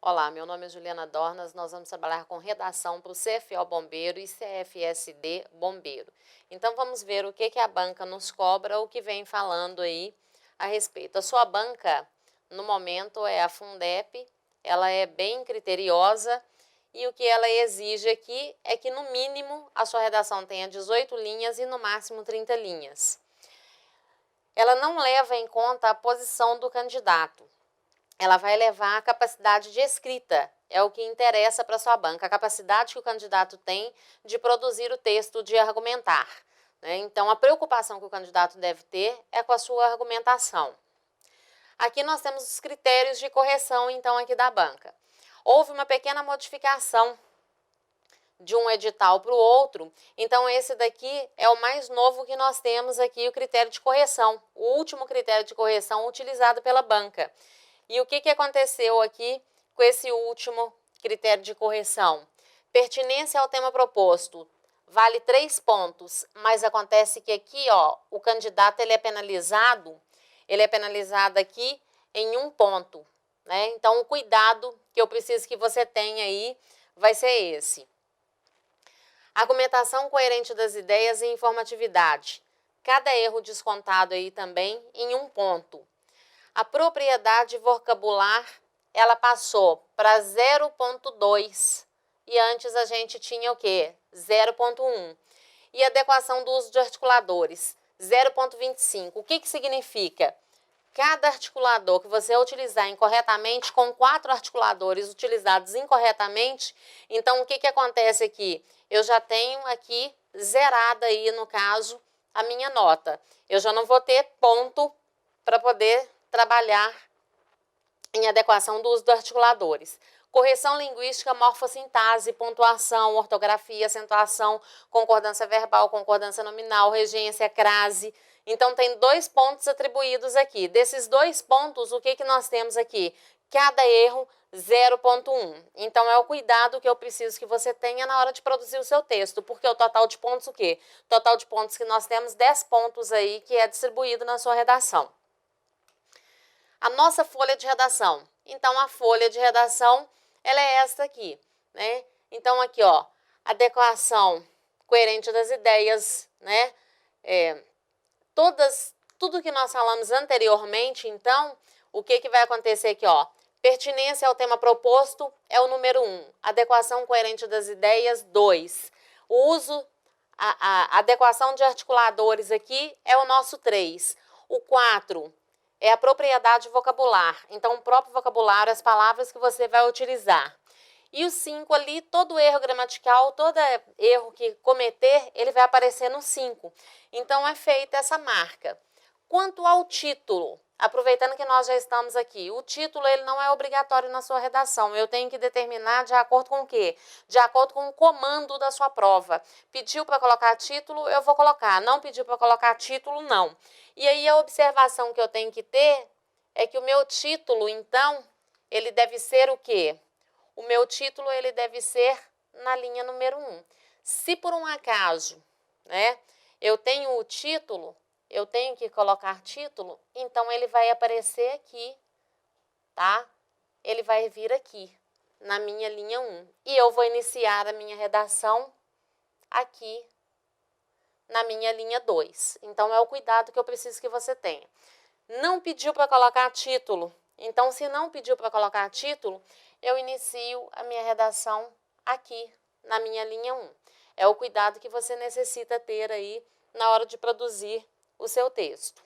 Olá, meu nome é Juliana Dornas, nós vamos trabalhar com redação para o CFO Bombeiro e CFSD Bombeiro. Então vamos ver o que a banca nos cobra, o que vem falando aí a respeito. A sua banca, no momento, é a Fundep, ela é bem criteriosa e o que ela exige aqui é que no mínimo a sua redação tenha 18 linhas e no máximo 30 linhas. Ela não leva em conta a posição do candidato. Ela vai levar a capacidade de escrita, é o que interessa para sua banca, a capacidade que o candidato tem de produzir o texto, de argumentar, né? Então, a preocupação que o candidato deve ter é com a sua argumentação. Aqui nós temos os critérios de correção, então, aqui da banca. Houve uma pequena modificação de um edital para o outro, então esse daqui é o mais novo que nós temos aqui, o critério de correção, o último critério de correção utilizado pela banca. E o que aconteceu aqui com esse último critério de correção? Pertinência ao tema proposto vale 3 pontos, mas acontece que aqui, ó, o candidato ele é penalizado aqui em 1 ponto, né? Então, o cuidado que eu preciso que você tenha aí vai ser esse. Argumentação coerente das ideias e informatividade. Cada erro descontado aí também em 1 ponto. A propriedade vocabular, ela passou para 0,2 e antes a gente tinha o quê? 0,1. E adequação do uso de articuladores, 0,25. O que significa? Cada articulador que você utilizar incorretamente, com 4 articuladores utilizados incorretamente, então o que acontece aqui? Eu já tenho aqui zerada aí, no caso, a minha nota. Eu já não vou ter ponto para poder trabalhar em adequação do uso dos articuladores. Correção linguística, morfossintase, pontuação, ortografia, acentuação, concordância verbal, concordância nominal, regência, crase. Então, tem 2 pontos atribuídos aqui. Desses 2 pontos, o que nós temos aqui? Cada erro, 0,1. Então, é o cuidado que eu preciso que você tenha na hora de produzir o seu texto. Porque o total de pontos, o quê? Total de pontos que nós temos, 10 pontos aí, que é distribuído na sua redação. A nossa folha de redação. Então, a folha de redação, ela é esta aqui, né? Então, aqui, ó, adequação coerente das ideias, né? Tudo que nós falamos anteriormente, então, o que vai acontecer aqui, ó? Pertinência ao tema proposto é o número 1. Adequação coerente das ideias, 2. O uso, a adequação de articuladores aqui é o nosso 3. O 4 é a propriedade vocabular. Então, o próprio vocabulário, as palavras que você vai utilizar. E o 5 ali, todo erro gramatical, todo erro que cometer, ele vai aparecer no 5. Então, é feita essa marca. Quanto ao título, aproveitando que nós já estamos aqui, o título ele não é obrigatório na sua redação. Eu tenho que determinar de acordo com o quê? De acordo com o comando da sua prova. Pediu para colocar título, eu vou colocar. Não pediu para colocar título, não. E aí a observação que eu tenho que ter é que o meu título, então, ele deve ser o quê? O meu título ele deve ser na linha número 1. Se por um acaso, né, eu tenho o título, eu tenho que colocar título, então ele vai aparecer aqui, tá? Ele vai vir aqui, na minha linha 1. E eu vou iniciar a minha redação aqui, na minha linha 2. Então, é o cuidado que eu preciso que você tenha. Não pediu para colocar título. Então, se não pediu para colocar título, eu inicio a minha redação aqui, na minha linha 1. É o cuidado que você necessita ter aí na hora de produzir o seu texto.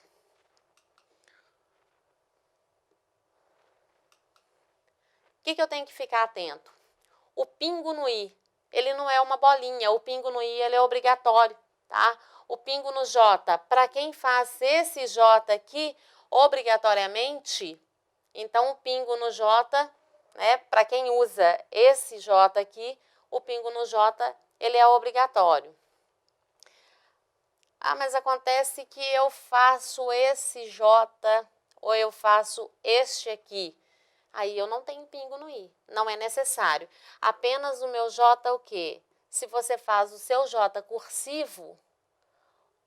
O que eu tenho que ficar atento? O pingo no i, ele não é uma bolinha, o pingo no i ele é obrigatório, tá? O pingo no j, para quem faz esse j aqui, obrigatoriamente, então o pingo no j, né, para quem usa esse j aqui, o pingo no j, ele é obrigatório. Ah, mas acontece que eu faço esse j ou eu faço este aqui. Aí eu não tenho pingo no i, não é necessário. Apenas o meu j o quê? Se você faz o seu j cursivo,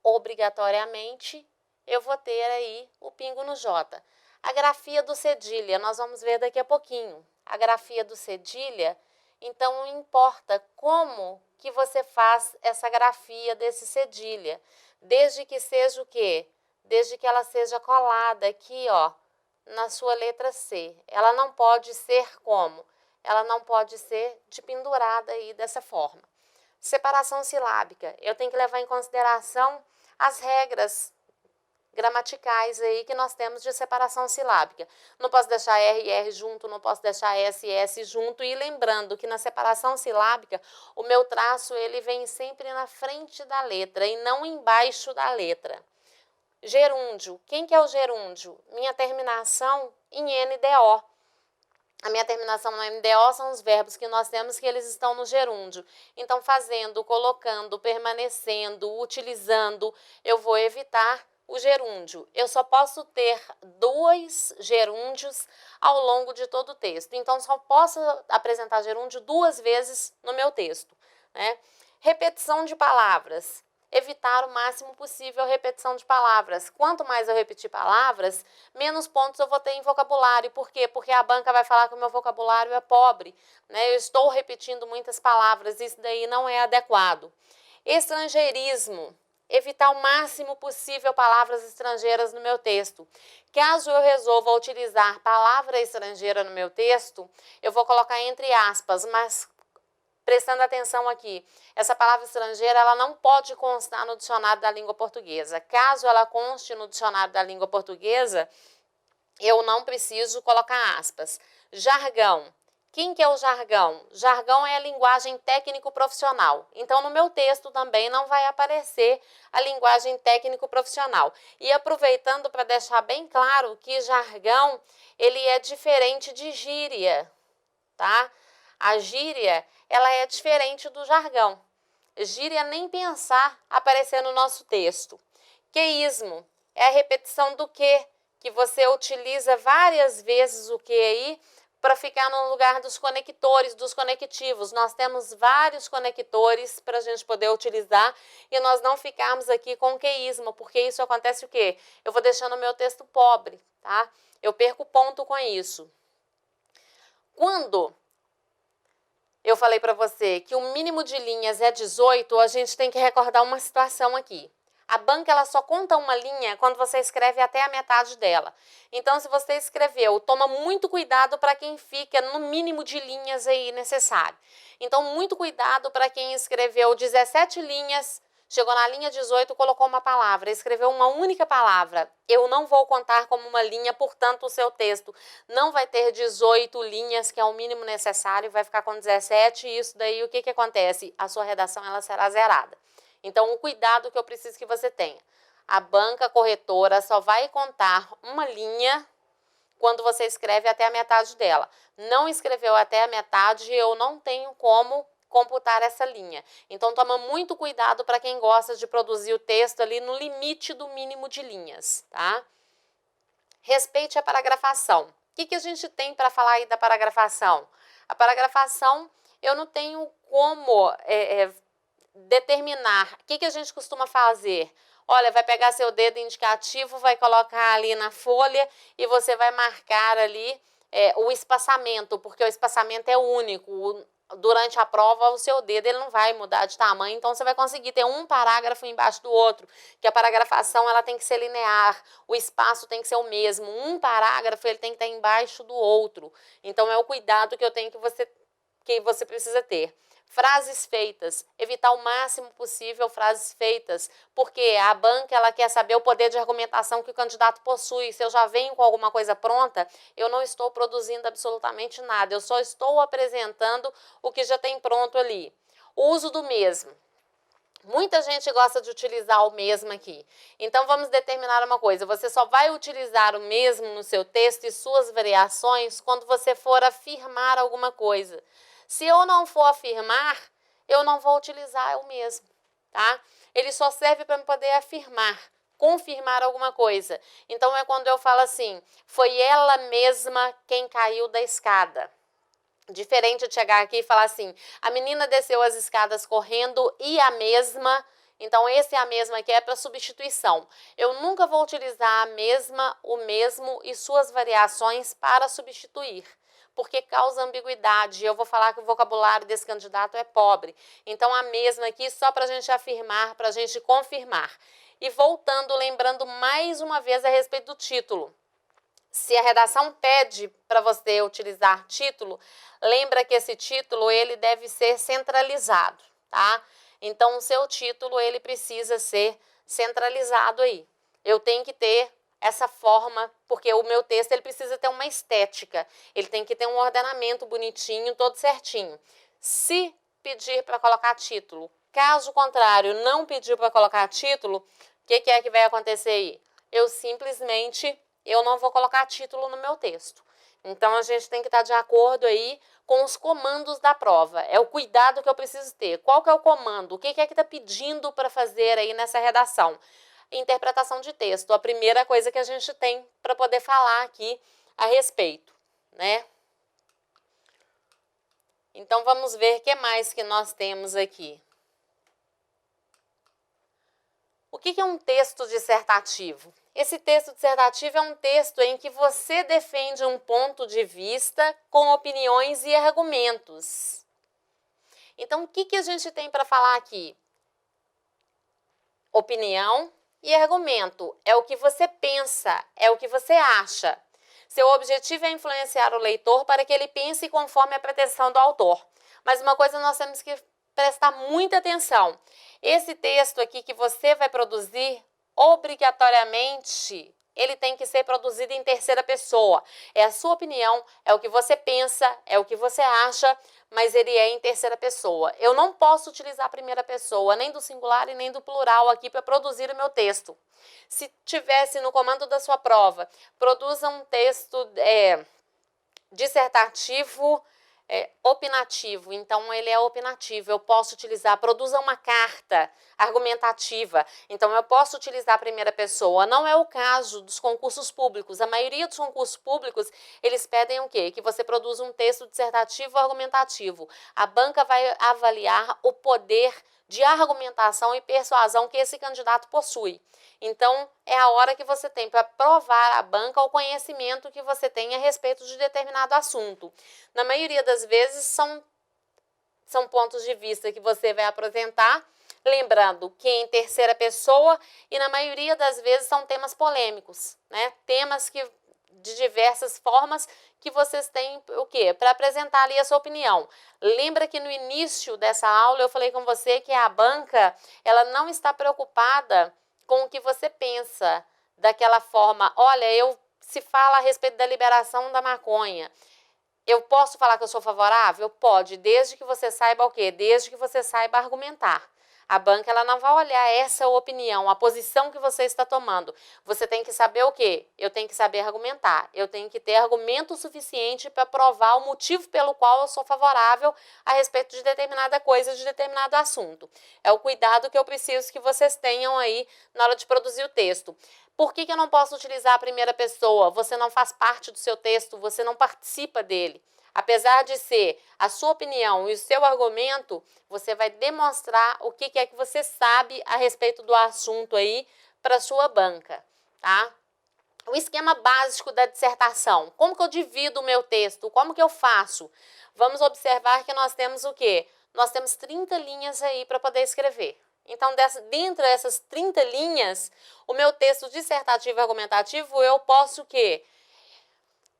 obrigatoriamente eu vou ter aí o pingo no j. A grafia do cedilha, nós vamos ver daqui a pouquinho. a grafia do cedilha, então não importa como que você faz essa grafia desse cedilha, desde que seja o quê? Desde que ela seja colada aqui, ó, na sua letra C. Ela não pode ser como? Ela não pode ser de pendurada aí dessa forma. Separação silábica. Eu tenho que levar em consideração as regras gramaticais aí que nós temos de separação silábica. Não posso deixar R e R junto, não posso deixar S e S junto. E lembrando que na separação silábica, o meu traço ele vem sempre na frente da letra e não embaixo da letra. Gerúndio. Quem que é o gerúndio? Minha terminação em NDO. A minha terminação no NDO são os verbos que nós temos que eles estão no gerúndio. Então, fazendo, colocando, permanecendo, utilizando, eu vou evitar o gerúndio. Eu só posso ter 2 gerúndios ao longo de todo o texto. Então, só posso apresentar gerúndio 2 vezes no meu texto, né? Repetição de palavras. Evitar o máximo possível a repetição de palavras. Quanto mais eu repetir palavras, menos pontos eu vou ter em vocabulário. Por quê? Porque a banca vai falar que o meu vocabulário é pobre, né? Eu estou repetindo muitas palavras, isso daí não é adequado. Estrangeirismo. Evitar o máximo possível palavras estrangeiras no meu texto. Caso eu resolva utilizar palavra estrangeira no meu texto, eu vou colocar entre aspas, mas prestando atenção aqui, essa palavra estrangeira ela não pode constar no dicionário da língua portuguesa. Caso ela conste no dicionário da língua portuguesa, eu não preciso colocar aspas. Jargão. Quem que é o jargão? Jargão é a linguagem técnico-profissional. Então, no meu texto também não vai aparecer a linguagem técnico-profissional. E aproveitando para deixar bem claro que jargão, ele é diferente de gíria, tá? A gíria, ela é diferente do jargão. Gíria nem pensar aparecer no nosso texto. Queísmo é a repetição do que você utiliza várias vezes o que aí para ficar no lugar dos conectores, dos conectivos. Nós temos vários conectores para a gente poder utilizar e nós não ficarmos aqui com queísmo, porque isso acontece o quê? Eu vou deixando o meu texto pobre, tá? Eu perco ponto com isso. Quando eu falei para você que o mínimo de linhas é 18, a gente tem que recordar uma situação aqui. A banca ela só conta uma linha quando você escreve até a metade dela. Então, se você escreveu, toma muito cuidado para quem fica no mínimo de linhas aí necessário. Então, muito cuidado para quem escreveu 17 linhas, chegou na linha 18, colocou uma palavra, escreveu uma única palavra. Eu não vou contar como uma linha, portanto, o seu texto não vai ter 18 linhas, que é o mínimo necessário, vai ficar com 17, e isso daí, o que acontece? A sua redação ela será zerada. Então, o cuidado que eu preciso que você tenha. A banca corretora só vai contar uma linha quando você escreve até a metade dela. Não escreveu até a metade, eu não tenho como computar essa linha. Então, toma muito cuidado para quem gosta de produzir o texto ali no limite do mínimo de linhas, tá? Respeite a paragrafação. O que a gente tem para falar aí da paragrafação? A paragrafação, eu não tenho como determinar. O que a gente costuma fazer? Olha, vai pegar seu dedo indicativo, vai colocar ali na folha e você vai marcar ali o espaçamento, porque o espaçamento é único. Durante a prova, o seu dedo ele não vai mudar de tamanho, então você vai conseguir ter um parágrafo embaixo do outro, que a paragrafação ela tem que ser linear, o espaço tem que ser o mesmo, um parágrafo ele tem que estar embaixo do outro. Então, é o cuidado que eu tenho que você precisa ter. Frases feitas, evitar o máximo possível frases feitas, porque a banca ela quer saber o poder de argumentação que o candidato possui. Se eu já venho com alguma coisa pronta, eu não estou produzindo absolutamente nada, eu só estou apresentando o que já tem pronto ali. O uso do mesmo. Muita gente gosta de utilizar o mesmo aqui. Então, vamos determinar uma coisa. Você só vai utilizar o mesmo no seu texto e suas variações quando você for afirmar alguma coisa. Se eu não for afirmar, eu não vou utilizar o mesmo, tá? Ele só serve para poder afirmar, confirmar alguma coisa. Então, é quando eu falo assim, foi ela mesma quem caiu da escada. Diferente de chegar aqui e falar assim, a menina desceu as escadas correndo e a mesma... Então, esse a mesma aqui é para substituição. Eu nunca vou utilizar a mesma, o mesmo e suas variações para substituir. porque causa ambiguidade. Eu vou falar que o vocabulário desse candidato é pobre. Então, a mesma aqui só para a gente afirmar, para a gente confirmar. E voltando, lembrando mais uma vez a respeito do título. Se a redação pede para você utilizar título, lembra que esse título ele deve ser centralizado, tá? Então, o seu título ele precisa ser centralizado aí. Eu tenho que ter essa forma, porque o meu texto ele precisa ter uma estética, ele tem que ter um ordenamento bonitinho, todo certinho. Se pedir para colocar título, caso contrário, não pedir para colocar título, o que é que vai acontecer aí? Eu não vou colocar título no meu texto. Então, a gente tem que estar de acordo aí com os comandos da prova. É o cuidado que eu preciso ter. Qual que é o comando? O que é que está pedindo para fazer aí nessa redação? Interpretação de texto, a primeira coisa que a gente tem para poder falar aqui a respeito, né? Então, vamos ver o que mais que nós temos aqui. O que é um texto dissertativo? Esse texto dissertativo é um texto em que você defende um ponto de vista com opiniões e argumentos. Então, o que a gente tem para falar aqui? Opinião e argumento. É o que você pensa, é o que você acha. Seu objetivo é influenciar o leitor para que ele pense conforme a pretensão do autor. Mas uma coisa nós temos que prestar muita atenção. Esse texto aqui que você vai produzir, obrigatoriamente, ele tem que ser produzido em terceira pessoa. É a sua opinião, é o que você pensa, é o que você acha, mas ele é em terceira pessoa. Eu não posso utilizar a primeira pessoa, nem do singular e nem do plural aqui para produzir o meu texto. Se tivesse no comando da sua prova, produza um texto dissertativo, opinativo, então ele é opinativo, eu posso utilizar, produza uma carta argumentativa, então eu posso utilizar a primeira pessoa. Não é o caso dos concursos públicos. A maioria dos concursos públicos, eles pedem o quê? Que você produza um texto dissertativo ou argumentativo. A banca vai avaliar o poder de argumentação e persuasão que esse candidato possui. Então, é a hora que você tem para provar à banca o conhecimento que você tem a respeito de determinado assunto. Na maioria das vezes, são pontos de vista que você vai apresentar, lembrando que em terceira pessoa, e na maioria das vezes são temas polêmicos, né? Temas que de diversas formas que vocês têm o quê? Para apresentar ali a sua opinião. Lembra que no início dessa aula eu falei com você que a banca, ela não está preocupada com o que você pensa, daquela forma, olha, se fala a respeito da liberação da maconha, eu posso falar que eu sou favorável? Pode, desde que você saiba o quê? Desde que você saiba argumentar. A banca ela não vai olhar essa opinião, a posição que você está tomando. Você tem que saber o quê? Eu tenho que saber argumentar. Eu tenho que ter argumento suficiente para provar o motivo pelo qual eu sou favorável a respeito de determinada coisa, de determinado assunto. É o cuidado que eu preciso que vocês tenham aí na hora de produzir o texto. Por que eu não posso utilizar a primeira pessoa? Você não faz parte do seu texto, você não participa dele. Apesar de ser a sua opinião e o seu argumento, você vai demonstrar o que é que você sabe a respeito do assunto aí para a sua banca, tá? O esquema básico da dissertação. Como que eu divido o meu texto? Como que eu faço? Vamos observar que nós temos o quê? Nós temos 30 linhas aí para poder escrever. Então, dentro dessas 30 linhas, o meu texto dissertativo e argumentativo, eu posso o quê?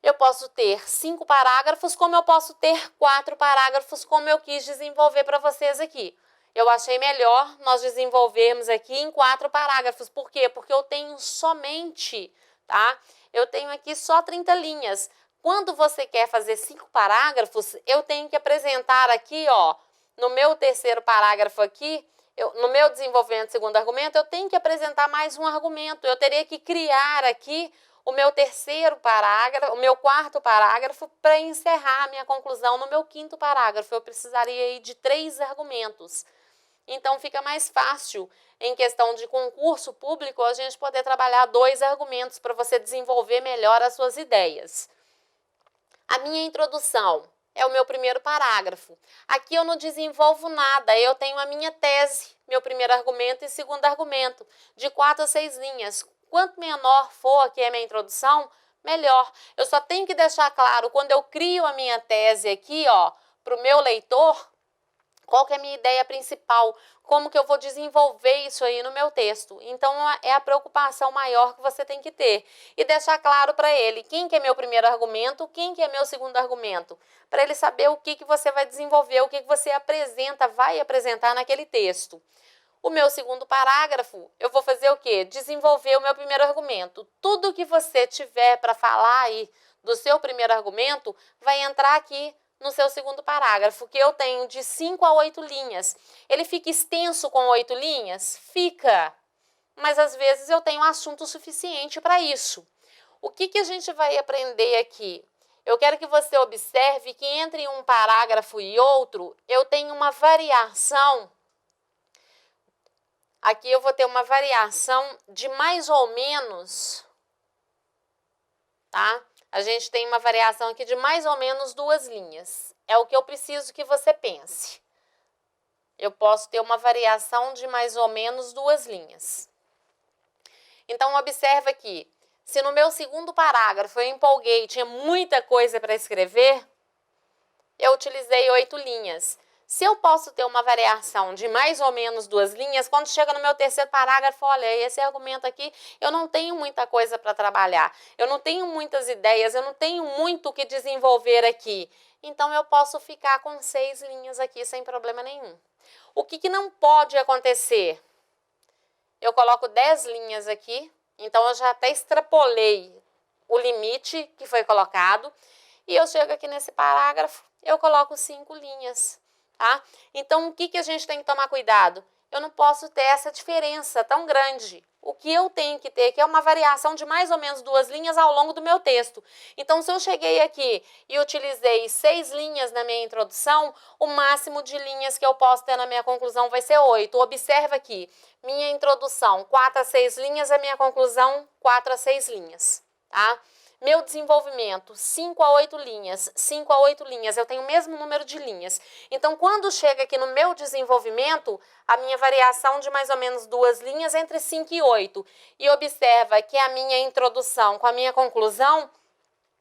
Eu posso ter 5 parágrafos, como eu posso ter 4 parágrafos, como eu quis desenvolver para vocês aqui. Eu achei melhor nós desenvolvermos aqui em 4 parágrafos. Por quê? Porque eu tenho somente, tá? Eu tenho aqui só 30 linhas. Quando você quer fazer 5 parágrafos, eu tenho que apresentar aqui, ó, no meu terceiro parágrafo aqui, no meu desenvolvimento do segundo argumento, eu tenho que apresentar mais um argumento. Eu teria que criar aqui o meu terceiro parágrafo, o meu quarto parágrafo, para encerrar a minha conclusão no meu quinto parágrafo. Eu precisaria aí de 3 argumentos. Então, fica mais fácil, em questão de concurso público, a gente poder trabalhar 2 argumentos para você desenvolver melhor as suas ideias. A minha introdução é o meu primeiro parágrafo. Aqui eu não desenvolvo nada, eu tenho a minha tese, meu primeiro argumento e segundo argumento, de 4 a 6 linhas. Quanto menor for aqui a minha introdução, melhor. Eu só tenho que deixar claro, quando eu crio a minha tese aqui, ó, para o meu leitor, qual que é a minha ideia principal, como que eu vou desenvolver isso aí no meu texto. Então, é a preocupação maior que você tem que ter. E deixar claro para ele quem que é meu primeiro argumento, quem que é meu segundo argumento. Para ele saber o que você vai desenvolver, o que você vai apresentar naquele texto. O meu segundo parágrafo, eu vou fazer o quê? Desenvolver o meu primeiro argumento. Tudo que você tiver para falar aí do seu primeiro argumento vai entrar aqui no seu segundo parágrafo, que eu tenho de 5 a 8 linhas. Ele fica extenso com 8 linhas? Fica. Mas às vezes eu tenho assunto suficiente para isso. O que a gente vai aprender aqui? Eu quero que você observe que entre um parágrafo e outro, eu tenho uma variação. Aqui eu vou ter uma variação de mais ou menos, tá? A gente tem uma variação aqui de mais ou menos 2 linhas. É o que eu preciso que você pense. Eu posso ter uma variação de mais ou menos 2 linhas. Então, observa aqui. Se no meu segundo parágrafo eu empolguei, tinha muita coisa para escrever, eu utilizei 8 linhas. Se eu posso ter uma variação de mais ou menos 2 linhas, quando chega no meu terceiro parágrafo, olha, esse argumento aqui, eu não tenho muita coisa para trabalhar, eu não tenho muitas ideias, eu não tenho muito o que desenvolver aqui. Então, eu posso ficar com 6 linhas aqui sem problema nenhum. O que não pode acontecer? Eu coloco 10 linhas aqui, então eu já até extrapolei o limite que foi colocado, e eu chego aqui nesse parágrafo, eu coloco 5 linhas. Tá? Então, o que a gente tem que tomar cuidado? Eu não posso ter essa diferença tão grande. O que eu tenho que ter aqui é uma variação de mais ou menos 2 linhas ao longo do meu texto. Então, se eu cheguei aqui e utilizei 6 linhas na minha introdução, o máximo de linhas que eu posso ter na minha conclusão vai ser 8. Observa aqui, minha introdução, 4 a 6 linhas, a minha conclusão, 4 a 6 linhas. Tá? Meu desenvolvimento, 5 a 8 linhas, 5 a 8 linhas, eu tenho o mesmo número de linhas. Então, quando chega aqui no meu desenvolvimento, a minha variação de mais ou menos 2 linhas entre 5 e 8. E observa que a minha introdução com a minha conclusão,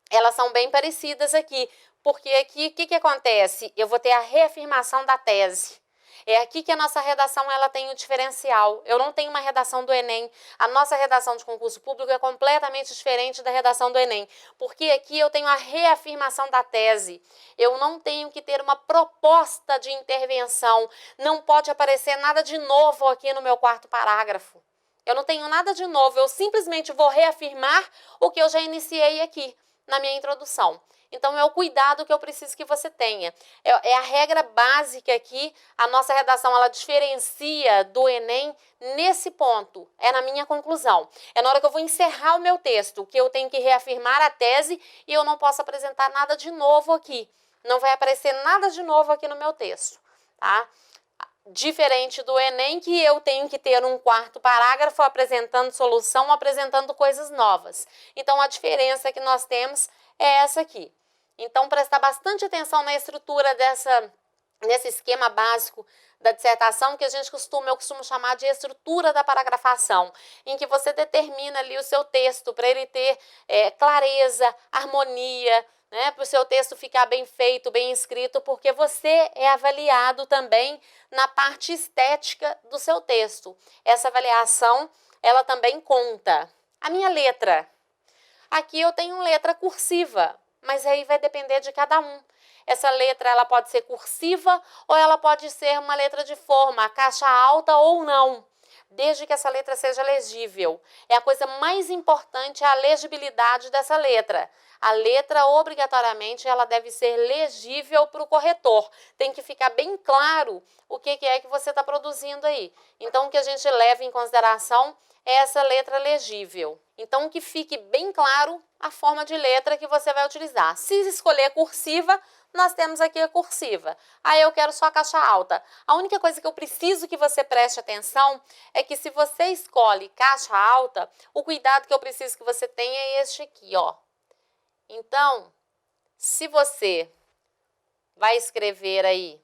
elas são bem parecidas aqui. Porque aqui, o que acontece? Eu vou ter a reafirmação da tese. É aqui que a nossa redação ela tem o diferencial. Eu não tenho uma redação do Enem. A nossa redação de concurso público é completamente diferente da redação do Enem. Porque aqui eu tenho a reafirmação da tese. Eu não tenho que ter uma proposta de intervenção. Não pode aparecer nada de novo aqui no meu quarto parágrafo. Eu não tenho nada de novo. Eu simplesmente vou reafirmar o que eu já iniciei aqui na minha introdução. Então, é o cuidado que eu preciso que você tenha. É a regra básica aqui, a nossa redação, ela diferencia do Enem nesse ponto. É na minha conclusão. É na hora que eu vou encerrar o meu texto, que eu tenho que reafirmar a tese e eu não posso apresentar nada de novo aqui. Não vai aparecer nada de novo aqui no meu texto, tá? Diferente do Enem, que eu tenho que ter um quarto parágrafo apresentando solução, apresentando coisas novas. Então, a diferença que nós temos é essa aqui. Então, prestar bastante atenção na estrutura desse esquema básico da dissertação, que eu costumo chamar de estrutura da paragrafação, em que você determina ali o seu texto para ele ter clareza, harmonia, né, para o seu texto ficar bem feito, bem escrito, porque você é avaliado também na parte estética do seu texto. Essa avaliação, ela também conta. A minha letra. Aqui eu tenho letra cursiva, mas aí vai depender de cada um. Essa letra ela pode ser cursiva ou ela pode ser uma letra de forma, caixa alta ou não, desde que essa letra seja legível. É a coisa mais importante, a legibilidade dessa letra. A letra, obrigatoriamente, ela deve ser legível para o corretor. Tem que ficar bem claro o que é que você está produzindo aí. Então, o que a gente leva em consideração é essa letra legível. Então, que fique bem claro a forma de letra que você vai utilizar. Se escolher cursiva, nós temos aqui a cursiva. Aí eu quero só a caixa alta. A única coisa que eu preciso que você preste atenção é que se você escolhe caixa alta, o cuidado que eu preciso que você tenha é este aqui, ó. Então, se você vai escrever aí,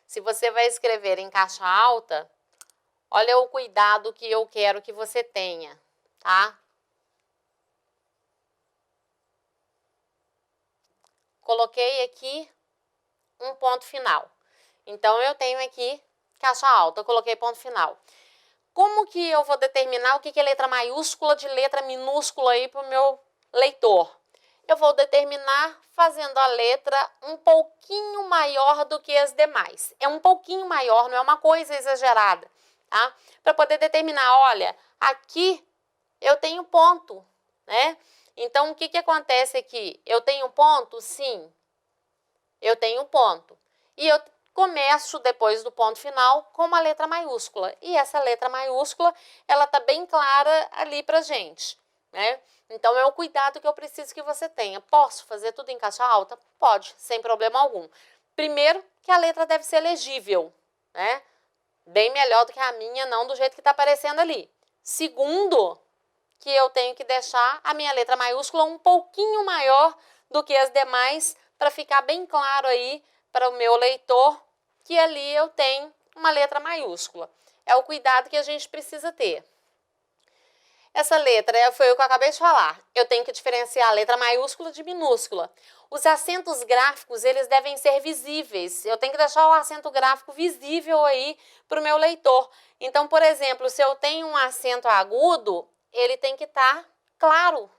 se você vai escrever em caixa alta, olha o cuidado que eu quero que você tenha, tá? coloquei aqui um ponto final. Então, eu tenho aqui caixa alta, eu coloquei ponto final. Como que eu vou determinar o que é letra maiúscula de letra minúscula aí para o meu leitor? Eu vou determinar fazendo a letra um pouquinho maior do que as demais. É um pouquinho maior, não é uma coisa exagerada, tá? Para poder determinar, olha, aqui eu tenho ponto, né? Então, o que acontece aqui? Eu tenho ponto? Sim, eu tenho ponto. E eu começo depois do ponto final com uma letra maiúscula. E essa letra maiúscula, ela tá bem clara ali pra gente, né? Então, é o cuidado que eu preciso que você tenha. Posso fazer tudo em caixa alta? Pode, sem problema algum. Primeiro, que a letra deve ser legível, né? Bem melhor do que a minha, não do jeito que tá aparecendo ali. Segundo, que eu tenho que deixar a minha letra maiúscula um pouquinho maior do que as demais, para ficar bem claro aí para o meu leitor que ali eu tenho uma letra maiúscula. É o cuidado que a gente precisa ter. Essa letra foi o que eu acabei de falar. Eu tenho que diferenciar a letra maiúscula de minúscula. Os acentos gráficos, eles devem ser visíveis. Eu tenho que deixar o acento gráfico visível aí para o meu leitor. Então, por exemplo, se eu tenho um acento agudo, ele tem que estar claro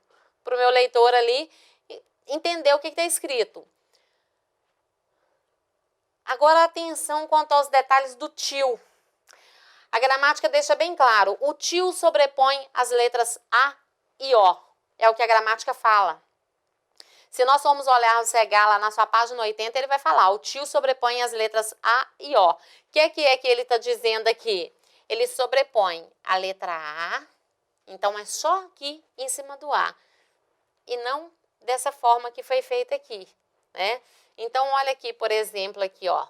para o meu leitor ali entender o que está escrito. Agora, atenção quanto aos detalhes do tio. A gramática deixa bem claro, o tio sobrepõe as letras A e O. É o que a gramática fala. Se nós formos olhar o CH lá na sua página 80, ele vai falar, o tio sobrepõe as letras A e O. O que é que ele está dizendo aqui? Ele sobrepõe a letra A, então é só aqui em cima do A. E não dessa forma que foi feita aqui, né? Então, olha aqui, por exemplo, aqui, ó.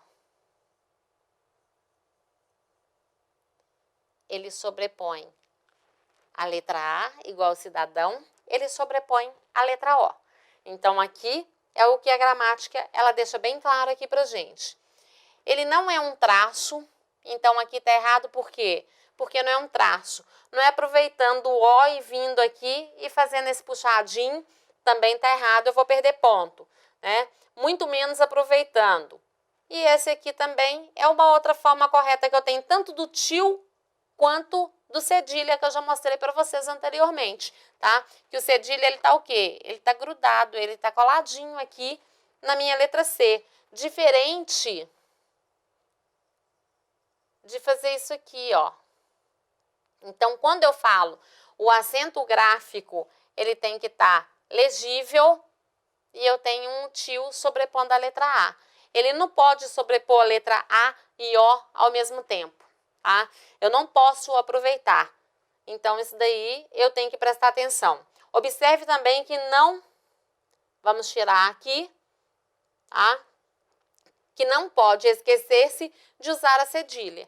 Ele sobrepõe a letra A, igual cidadão, ele sobrepõe a letra O. Então, aqui é o que a gramática, ela deixa bem claro aqui pra gente. Ele não é um traço, então aqui tá errado por quê? Porque não é um traço. Não é aproveitando o O e vindo aqui e fazendo esse puxadinho, também tá errado, eu vou perder ponto, né? Muito menos aproveitando. E esse aqui também é uma outra forma correta que eu tenho, tanto do tio quanto do cedilha, que eu já mostrei para vocês anteriormente, tá? Que o cedilha, ele tá o quê? Ele tá grudado, ele tá coladinho aqui na minha letra C. Diferente de fazer isso aqui, ó. Então, quando eu falo o acento gráfico, ele tem que estar legível e eu tenho um tio sobrepondo a letra A. Ele não pode sobrepor a letra A e O ao mesmo tempo, tá? Eu não posso aproveitar. Então, isso daí eu tenho que prestar atenção. Observe também que não, vamos tirar aqui, tá? Que não pode esquecer-se de usar a cedilha.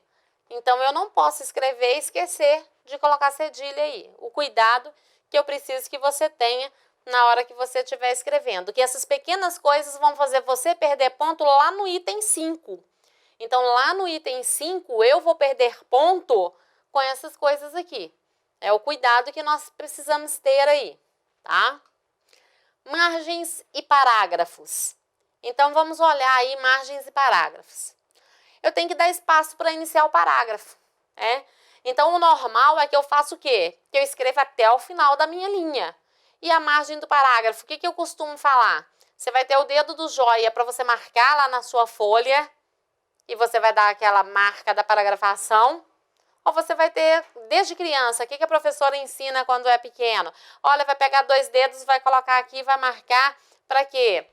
Então, eu não posso escrever e esquecer de colocar cedilha aí. O cuidado que eu preciso que você tenha na hora que você estiver escrevendo. Que essas pequenas coisas vão fazer você perder ponto lá no item 5. Então, lá no item 5, eu vou perder ponto com essas coisas aqui. É o cuidado que nós precisamos ter aí, tá? Margens e parágrafos. Então, vamos olhar aí margens e parágrafos. Eu tenho que dar espaço para iniciar o parágrafo, né? Então, o normal é que eu faça o quê? Que eu escreva até o final da minha linha. E a margem do parágrafo, o que eu costumo falar? Você vai ter o dedo do joia para você marcar lá na sua folha e você vai dar aquela marca da paragrafação. Ou você vai ter, desde criança, o que a professora ensina quando é pequeno? Olha, vai pegar 2 dedos, vai colocar aqui, vai marcar para quê?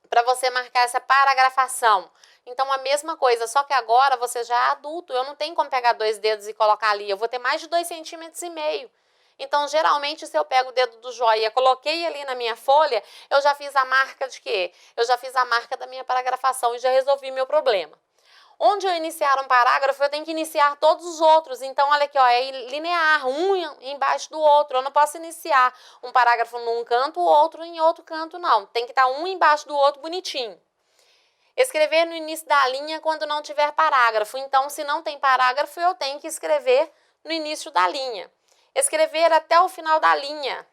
Para você marcar essa paragrafação. Então, a mesma coisa, só que agora você já é adulto, eu não tenho como pegar 2 dedos e colocar ali, eu vou ter mais de 2,5 centímetros. Então, geralmente, se eu pego o dedo do joia, coloquei ali na minha folha, eu já fiz a marca de quê? Eu já fiz a marca da minha paragrafação e já resolvi meu problema. Onde eu iniciar um parágrafo, eu tenho que iniciar todos os outros. Então, olha aqui, ó, é linear, um embaixo do outro. Eu não posso iniciar um parágrafo num canto, o outro em outro canto, não. Tem que estar um embaixo do outro bonitinho. Escrever no início da linha quando não tiver parágrafo. Então, se não tem parágrafo, eu tenho que escrever no início da linha. Escrever até o final da linha.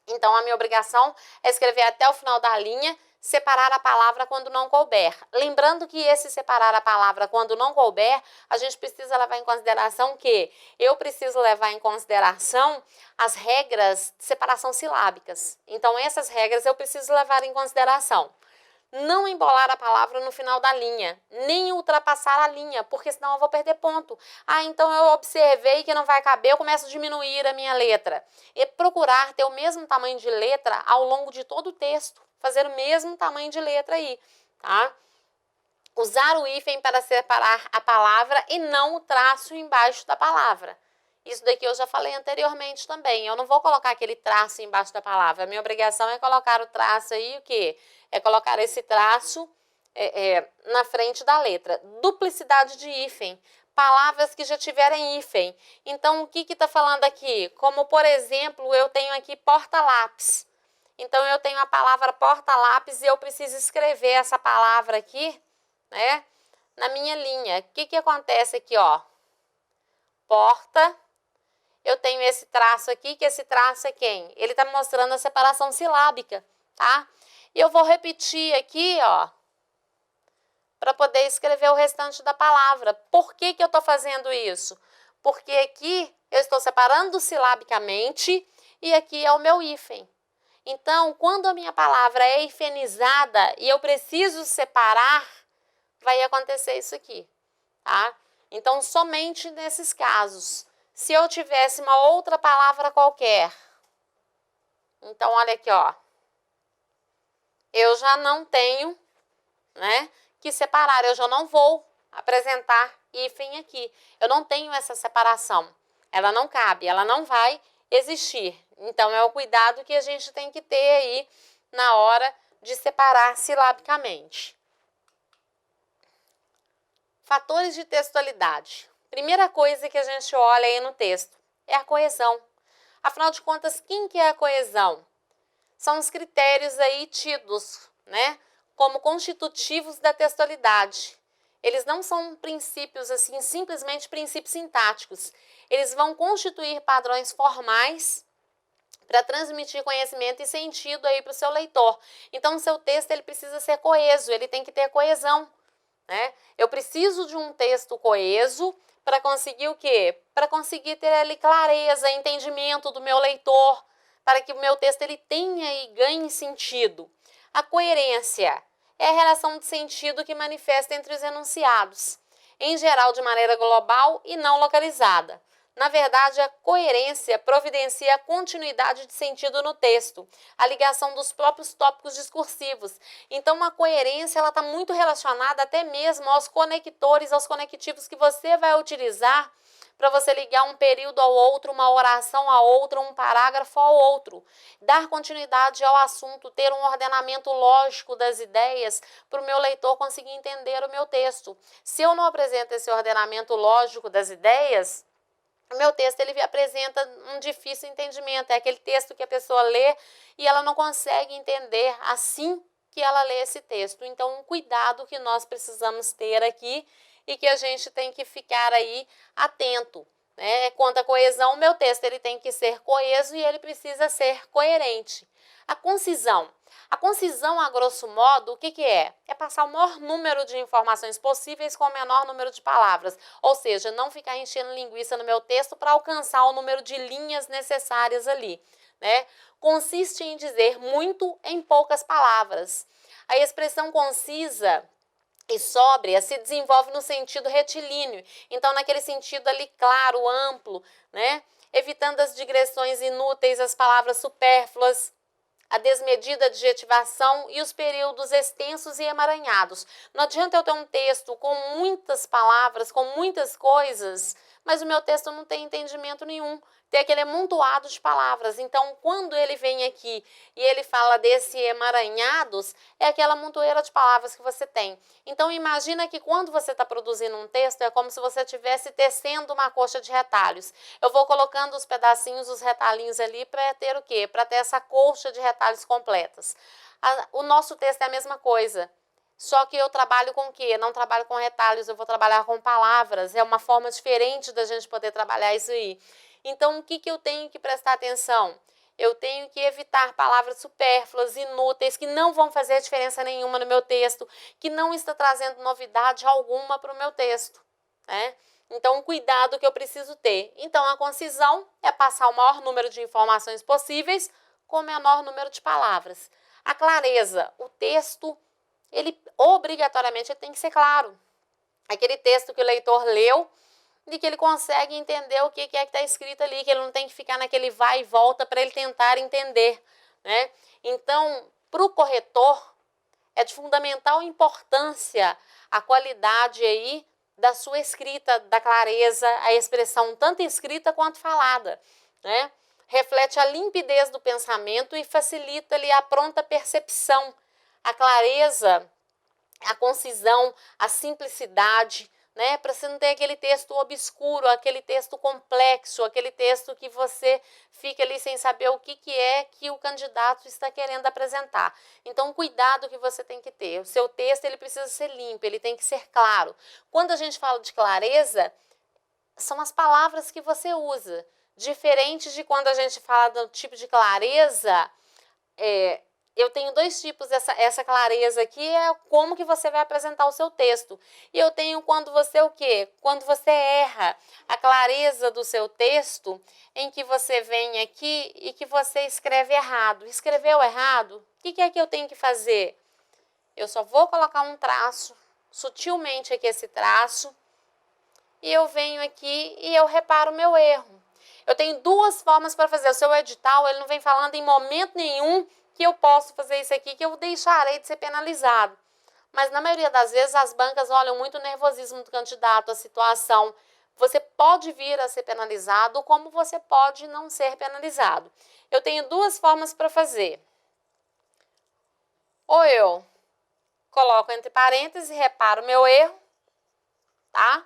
Então, a minha obrigação é escrever até o final da linha separar a palavra quando não couber. Lembrando que esse separar a palavra quando não couber, a gente precisa levar em consideração que eu preciso levar em consideração as regras de separação silábicas. Então, essas regras eu preciso levar em consideração. Não embolar a palavra no final da linha, nem ultrapassar a linha, porque senão eu vou perder ponto. Ah, então eu observei que não vai caber, eu começo a diminuir a minha letra. E procurar ter o mesmo tamanho de letra ao longo de todo o texto, fazer o mesmo tamanho de letra aí, tá? Usar o hífen para separar a palavra e não o traço embaixo da palavra. Isso daqui eu já falei anteriormente também. Eu não vou colocar aquele traço embaixo da palavra. A minha obrigação é colocar o traço aí, o quê? É colocar esse traço na frente da letra. Duplicidade de hífen. Palavras que já tiverem hífen. Então, o que está falando aqui? Como, por exemplo, eu tenho aqui porta-lápis. Então, eu tenho a palavra porta-lápis e eu preciso escrever essa palavra aqui, né, na minha linha. O que acontece aqui, ó? Porta. Eu tenho esse traço aqui, que esse traço é quem? Ele está mostrando a separação silábica, tá? E eu vou repetir aqui, ó, para poder escrever o restante da palavra. Por que eu estou fazendo isso? Porque aqui eu estou separando silabicamente e aqui é o meu hífen. Então, quando a minha palavra é hifenizada e eu preciso separar, vai acontecer isso aqui, tá? Então, somente nesses casos. Se eu tivesse uma outra palavra qualquer, então, olha aqui, ó, eu já não tenho, né, que separar, eu já não vou apresentar hífen aqui. Eu não tenho essa separação, ela não cabe, ela não vai existir. Então, é o cuidado que a gente tem que ter aí na hora de separar silabicamente. Fatores de textualidade. Primeira coisa que a gente olha aí no texto é a coesão. Afinal de contas, quem que é a coesão? São os critérios aí tidos, né, como constitutivos da textualidade. Eles não são princípios assim, simplesmente princípios sintáticos. Eles vão constituir padrões formais para transmitir conhecimento e sentido aí para o seu leitor. Então, o seu texto ele precisa ser coeso, ele tem que ter coesão, né? Eu preciso de um texto coeso para conseguir o quê? Para conseguir ter ali clareza, entendimento do meu leitor, para que o meu texto ele tenha e ganhe sentido. A coerência é a relação de sentido que manifesta entre os enunciados, em geral de maneira global e não localizada. Na verdade, a coerência providencia a continuidade de sentido no texto, a ligação dos próprios tópicos discursivos. Então, a coerência está muito relacionada até mesmo aos conectores, aos conectivos que você vai utilizar para você ligar um período ao outro, uma oração a outra, um parágrafo ao outro. Dar continuidade ao assunto, ter um ordenamento lógico das ideias para o meu leitor conseguir entender o meu texto. Se eu não apresento esse ordenamento lógico das ideias, o meu texto ele apresenta um difícil entendimento. É aquele texto que a pessoa lê e ela não consegue entender assim que ela lê esse texto. Então, um cuidado que nós precisamos ter aqui e que a gente tem que ficar aí atento, né? Quanto à coesão, o meu texto ele tem que ser coeso e ele precisa ser coerente. A concisão. A concisão, a grosso modo, o que é? É passar o maior número de informações possíveis com o menor número de palavras. Ou seja, não ficar enchendo linguiça no meu texto para alcançar o número de linhas necessárias ali, né? Consiste em dizer muito em poucas palavras. A expressão concisa e sóbria se desenvolve no sentido retilíneo. Então, naquele sentido ali claro, amplo, né? Evitando as digressões inúteis, as palavras supérfluas, a desmedida adjetivação e os períodos extensos e emaranhados. Não adianta eu ter um texto com muitas palavras, com muitas coisas, mas o meu texto não tem entendimento nenhum. Tem aquele amontoado de palavras. Então, quando ele vem aqui e ele fala desse emaranhados, é aquela montoeira de palavras que você tem. Então, imagina que quando você está produzindo um texto, é como se você estivesse tecendo uma coxa de retalhos. Eu vou colocando os pedacinhos, os retalhinhos ali para ter o quê? Para ter essa coxa de retalhos completas. O nosso texto é a mesma coisa. Só que eu trabalho com o quê? Não trabalho com retalhos, eu vou trabalhar com palavras. É uma forma diferente da gente poder trabalhar isso aí. Então, o que eu tenho que prestar atenção? eu tenho que evitar palavras supérfluas, inúteis, que não vão fazer diferença nenhuma no meu texto, que não está trazendo novidade alguma para o meu texto, né? Então, um cuidado que eu preciso ter. Então, a concisão é passar o maior número de informações possíveis com o menor número de palavras. A clareza, o texto, ele obrigatoriamente tem que ser claro. Aquele texto que o leitor leu, de que ele consegue entender o que é que está escrito ali, que ele não tem que ficar naquele vai e volta para ele tentar entender, né? Então, para o corretor, é de fundamental importância a qualidade aí da sua escrita, da clareza, a expressão tanto escrita quanto falada, né? Reflete a limpidez do pensamento e facilita-lhe a pronta percepção, a clareza, a concisão, a simplicidade, né? Para você não ter aquele texto obscuro, aquele texto complexo, aquele texto que você fica ali sem saber o que é que o candidato está querendo apresentar. Então, cuidado que você tem que ter. O seu texto, ele precisa ser limpo, ele tem que ser claro. Quando a gente fala de clareza, são as palavras que você usa. Diferente de quando a gente fala do tipo de clareza, eu tenho dois tipos, essa clareza aqui é como que você vai apresentar o seu texto. E eu tenho quando você o quê? Quando você erra, a clareza do seu texto em que você vem aqui e que você escreve errado. Escreveu errado? O que é que eu tenho que fazer? Eu só vou colocar um traço, sutilmente aqui esse traço, e eu venho aqui e eu reparo o meu erro. Eu tenho duas formas para fazer. O seu edital, ele não vem falando em momento nenhum que eu posso fazer isso aqui, que eu deixarei de ser penalizado. Mas na maioria das vezes as bancas olham muito o nervosismo do candidato, a situação. Você pode vir a ser penalizado, como você pode não ser penalizado. Eu tenho duas formas para fazer. Ou eu coloco entre parênteses e reparo o meu erro, tá?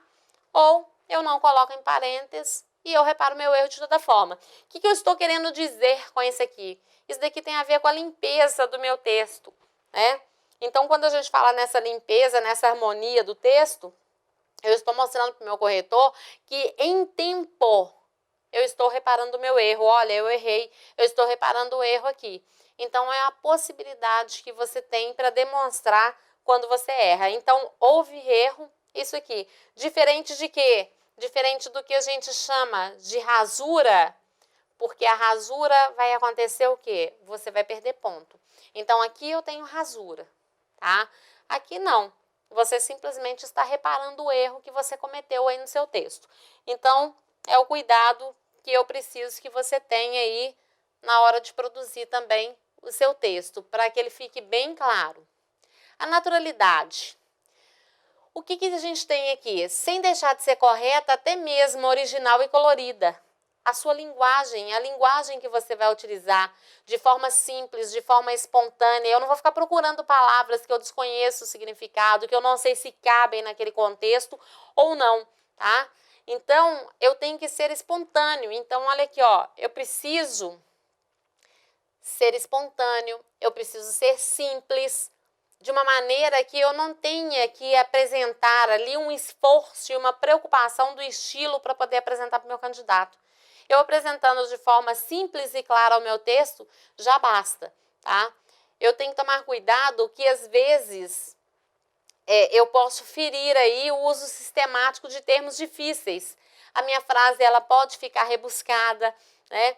Ou eu não coloco em parênteses e eu reparo o meu erro de toda forma. O que eu estou querendo dizer com isso aqui? Isso daqui tem a ver com a limpeza do meu texto, né? Então, quando a gente fala nessa limpeza, nessa harmonia do texto, eu estou mostrando para o meu corretor que em tempo eu estou reparando o meu erro. Olha, eu errei, eu estou reparando o erro aqui. Então, é a possibilidade que você tem para demonstrar quando você erra. Então, houve erro, isso aqui. Diferente de quê? Diferente do que a gente chama de rasura, porque a rasura vai acontecer o quê? Você vai perder ponto. Então, aqui eu tenho rasura, tá? Aqui não. Você simplesmente está reparando o erro que você cometeu aí no seu texto. Então, é o cuidado que eu preciso que você tenha aí na hora de produzir também o seu texto, para que ele fique bem claro. A naturalidade. O que a gente tem aqui? Sem deixar de ser correta, até mesmo original e colorida. A sua linguagem, a linguagem que você vai utilizar de forma simples, de forma espontânea. Eu não vou ficar procurando palavras que eu desconheço o significado, que eu não sei se cabem naquele contexto ou não, tá? Então, eu tenho que ser espontâneo. Então, olha aqui, ó, eu preciso ser espontâneo, eu preciso ser simples, de uma maneira que eu não tenha que apresentar ali um esforço e uma preocupação do estilo para poder apresentar para o meu candidato. Eu apresentando de forma simples e clara o meu texto, já basta, tá? Eu tenho que tomar cuidado que às vezes eu posso ferir aí o uso sistemático de termos difíceis. A minha frase ela pode ficar rebuscada, né?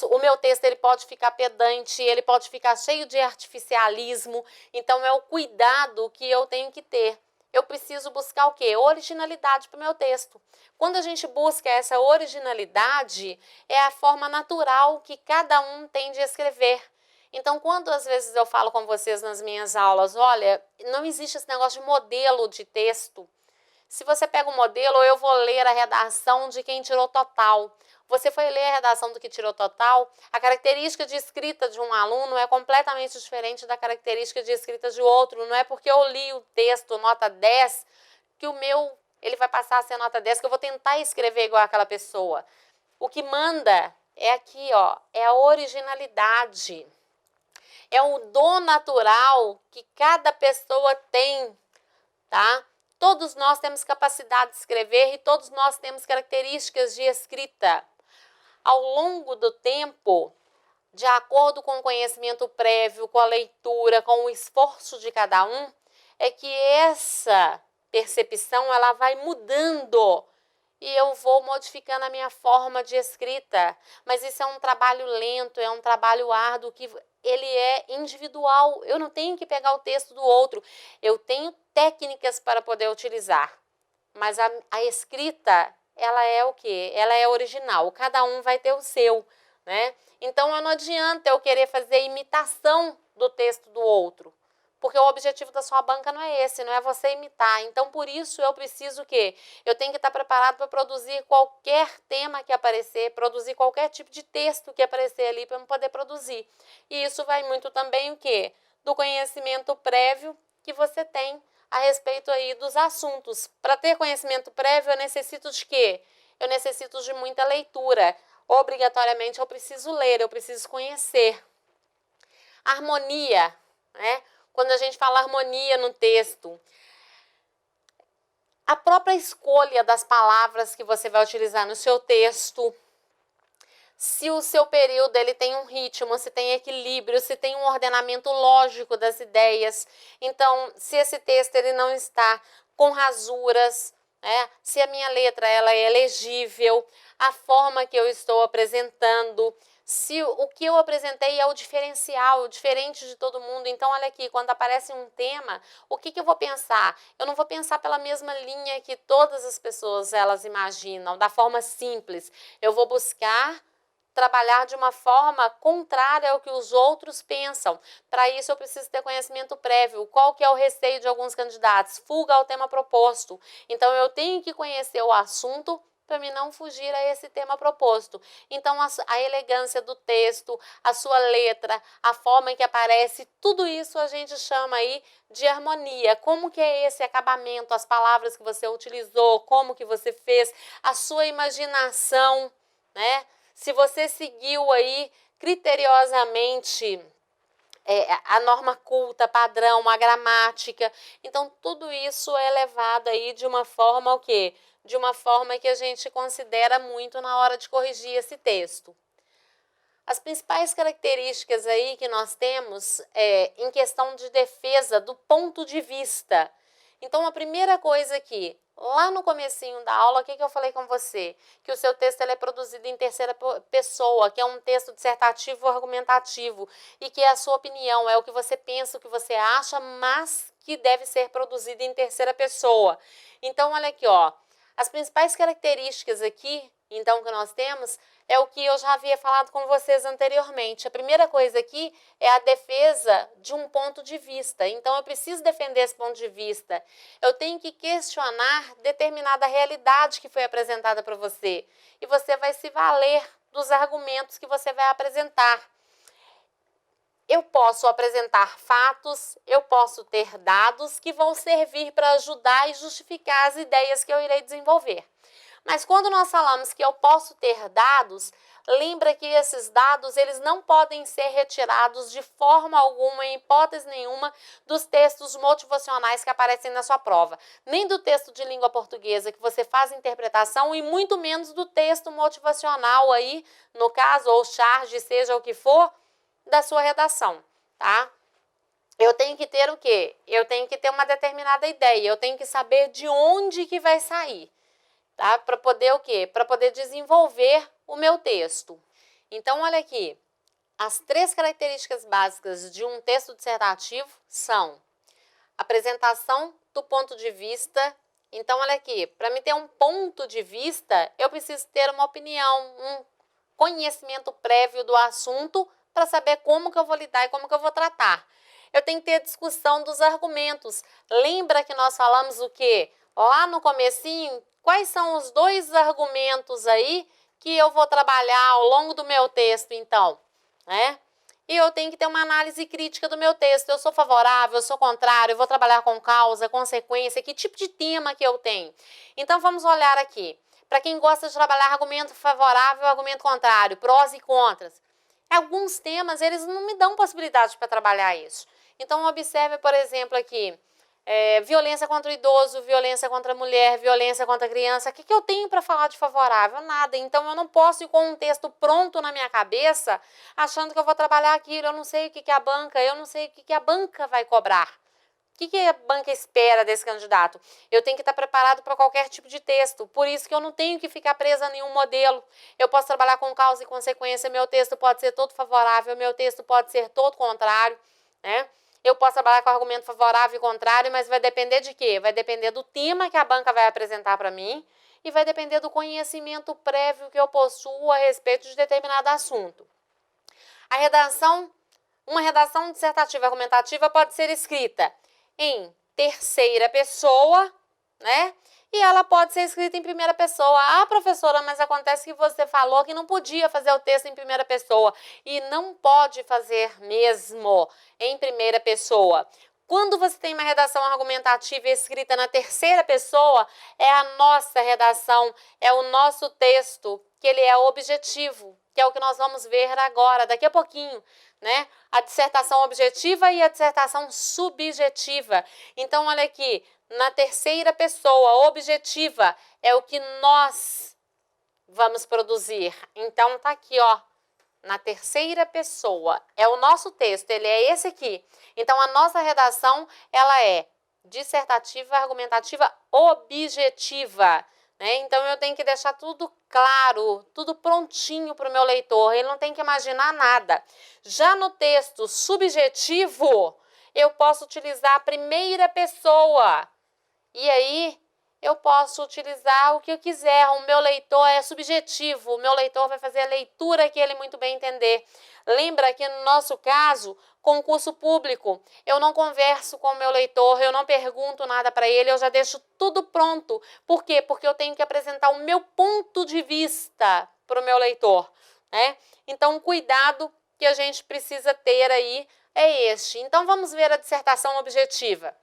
O meu texto ele pode ficar pedante, ele pode ficar cheio de artificialismo. Então é o cuidado que eu tenho que ter. Eu preciso buscar o quê? Originalidade para o meu texto. Quando a gente busca essa originalidade, é a forma natural que cada um tem de escrever. Então, quando às vezes eu falo com vocês nas minhas aulas, olha, não existe esse negócio de modelo de texto. Se você pega um modelo, eu vou ler a redação de quem tirou total. Você foi ler a redação do que tirou total, a característica de escrita de um aluno é completamente diferente da característica de escrita de outro. Não é porque eu li o texto nota 10 que o meu ele vai passar a ser nota 10, que eu vou tentar escrever igual aquela pessoa. O que manda é aqui, ó, é a originalidade. É o dom natural que cada pessoa tem, tá? Todos nós temos capacidade de escrever e todos nós temos características de escrita. Ao longo do tempo, de acordo com o conhecimento prévio, com a leitura, com o esforço de cada um, é que essa percepção ela vai mudando e eu vou modificando a minha forma de escrita. Mas isso é um trabalho lento, é um trabalho árduo, que ele é individual. Eu não tenho que pegar o texto do outro. Eu tenho técnicas para poder utilizar. Mas a escrita, ela é o quê? Ela é original. Cada um vai ter o seu, né? Então, não adianta eu querer fazer imitação do texto do outro. Porque o objetivo da sua banca não é esse, não é você imitar. Então, por isso, eu preciso que eu tenho que estar preparado para produzir qualquer tema que aparecer, produzir qualquer tipo de texto que aparecer ali para eu poder produzir. E isso vai muito também o quê? Do conhecimento prévio que você tem a respeito aí dos assuntos. Para ter conhecimento prévio, eu necessito de quê? Eu necessito de muita leitura. Obrigatoriamente, eu preciso ler, eu preciso conhecer. Harmonia, né? Quando a gente fala harmonia no texto, a própria escolha das palavras que você vai utilizar no seu texto, se o seu período ele tem um ritmo, se tem equilíbrio, se tem um ordenamento lógico das ideias. Então, se esse texto ele não está com rasuras, né? Se a minha letra ela é legível, a forma que eu estou apresentando, se o que eu apresentei é o diferencial, diferente de todo mundo. Então, olha aqui, quando aparece um tema, o que eu vou pensar? Eu não vou pensar pela mesma linha que todas as pessoas elas imaginam, da forma simples. Eu vou buscar trabalhar de uma forma contrária ao que os outros pensam. Para isso, eu preciso ter conhecimento prévio. Qual que é o receio de alguns candidatos? Fuga ao tema proposto. Então, eu tenho que conhecer o assunto para mim não fugir a esse tema proposto. Então, a elegância do texto, a sua letra, a forma em que aparece, tudo isso a gente chama aí de harmonia. Como que é esse acabamento, as palavras que você utilizou, como que você fez, a sua imaginação, né? Se você seguiu aí criteriosamente a norma culta, padrão, a gramática, então tudo isso é levado aí de uma forma o quê? De uma forma que a gente considera muito na hora de corrigir esse texto. As principais características aí que nós temos em questão de defesa do ponto de vista. Então, a primeira coisa aqui, lá no comecinho da aula, o que eu falei com você? Que o seu texto ele é produzido em terceira pessoa, que é um texto dissertativo ou argumentativo, e que é a sua opinião, é o que você pensa, o que você acha, mas que deve ser produzido em terceira pessoa. Então, olha aqui, ó, as principais características aqui, então, que nós temos, é o que eu já havia falado com vocês anteriormente. A primeira coisa aqui é a defesa de um ponto de vista. Então, eu preciso defender esse ponto de vista. Eu tenho que questionar determinada realidade que foi apresentada para você. E você vai se valer dos argumentos que você vai apresentar. Eu posso apresentar fatos, eu posso ter dados que vão servir para ajudar e justificar as ideias que eu irei desenvolver. Mas quando nós falamos que eu posso ter dados, lembra que esses dados eles não podem ser retirados de forma alguma, em hipótese nenhuma, dos textos motivacionais que aparecem na sua prova. Nem do texto de língua portuguesa que você faz interpretação e muito menos do texto motivacional aí, no caso, ou charge, seja o que for, da sua redação, tá? Eu tenho que ter o quê? Eu tenho que ter uma determinada ideia, eu tenho que saber de onde que vai sair. Tá? Para poder o quê? Para poder desenvolver o meu texto. Então, olha aqui, as 3 características básicas de um texto dissertativo são apresentação do ponto de vista. Então, olha aqui, para mim ter um ponto de vista, eu preciso ter uma opinião, um conhecimento prévio do assunto para saber como que eu vou lidar e como que eu vou tratar. Eu tenho que ter discussão dos argumentos. Lembra que nós falamos o quê? Lá no comecinho, quais são os 2 argumentos aí que eu vou trabalhar ao longo do meu texto, então, né? E eu tenho que ter uma análise crítica do meu texto. Eu sou favorável, eu sou contrário, eu vou trabalhar com causa, consequência, que tipo de tema que eu tenho. Então, vamos olhar aqui. Para quem gosta de trabalhar argumento favorável, argumento contrário, prós e contras. Alguns temas, eles não me dão possibilidade para trabalhar isso. Então, observe, por exemplo, aqui, violência contra o idoso, violência contra a mulher, violência contra a criança. O que eu tenho para falar de favorável? Nada. Então, eu não posso ir com um texto pronto na minha cabeça, achando que eu vou trabalhar aquilo. Eu não sei o que é a banca, eu não sei o que a banca vai cobrar. O que a banca espera desse candidato? Eu tenho que estar preparado para qualquer tipo de texto. Por isso que eu não tenho que ficar presa a nenhum modelo. Eu posso trabalhar com causa e consequência. Meu texto pode ser todo favorável, meu texto pode ser todo contrário, né? Eu posso trabalhar com argumento favorável e contrário, mas vai depender de quê? Vai depender do tema que a banca vai apresentar para mim e vai depender do conhecimento prévio que eu possuo a respeito de determinado assunto. Uma redação dissertativa argumentativa pode ser escrita em terceira pessoa, né? E ela pode ser escrita em primeira pessoa. Ah, professora, mas acontece que você falou que não podia fazer o texto em primeira pessoa. E não pode fazer mesmo em primeira pessoa. Quando você tem uma redação argumentativa escrita na terceira pessoa, é a nossa redação, é o nosso texto, que ele é objetivo, que é o que nós vamos ver agora, daqui a pouquinho, né? A dissertação objetiva e a dissertação subjetiva. Então, olha aqui, na terceira pessoa, objetiva, é o que nós vamos produzir. Então, tá aqui, ó, na terceira pessoa. É o nosso texto, ele é esse aqui. Então, a nossa redação, ela é dissertativa, argumentativa, objetiva. Né? Então, eu tenho que deixar tudo claro, tudo prontinho para o meu leitor. Ele não tem que imaginar nada. Já no texto subjetivo, eu posso utilizar a primeira pessoa. E aí, eu posso utilizar o que eu quiser. O meu leitor é subjetivo. O meu leitor vai fazer a leitura que ele muito bem entender. Lembra que no nosso caso, concurso público, eu não converso com o meu leitor, eu não pergunto nada para ele, eu já deixo tudo pronto. Por quê? Porque eu tenho que apresentar o meu ponto de vista para o meu leitor, né? Então, o cuidado que a gente precisa ter aí é este. Então, vamos ver a dissertação objetiva.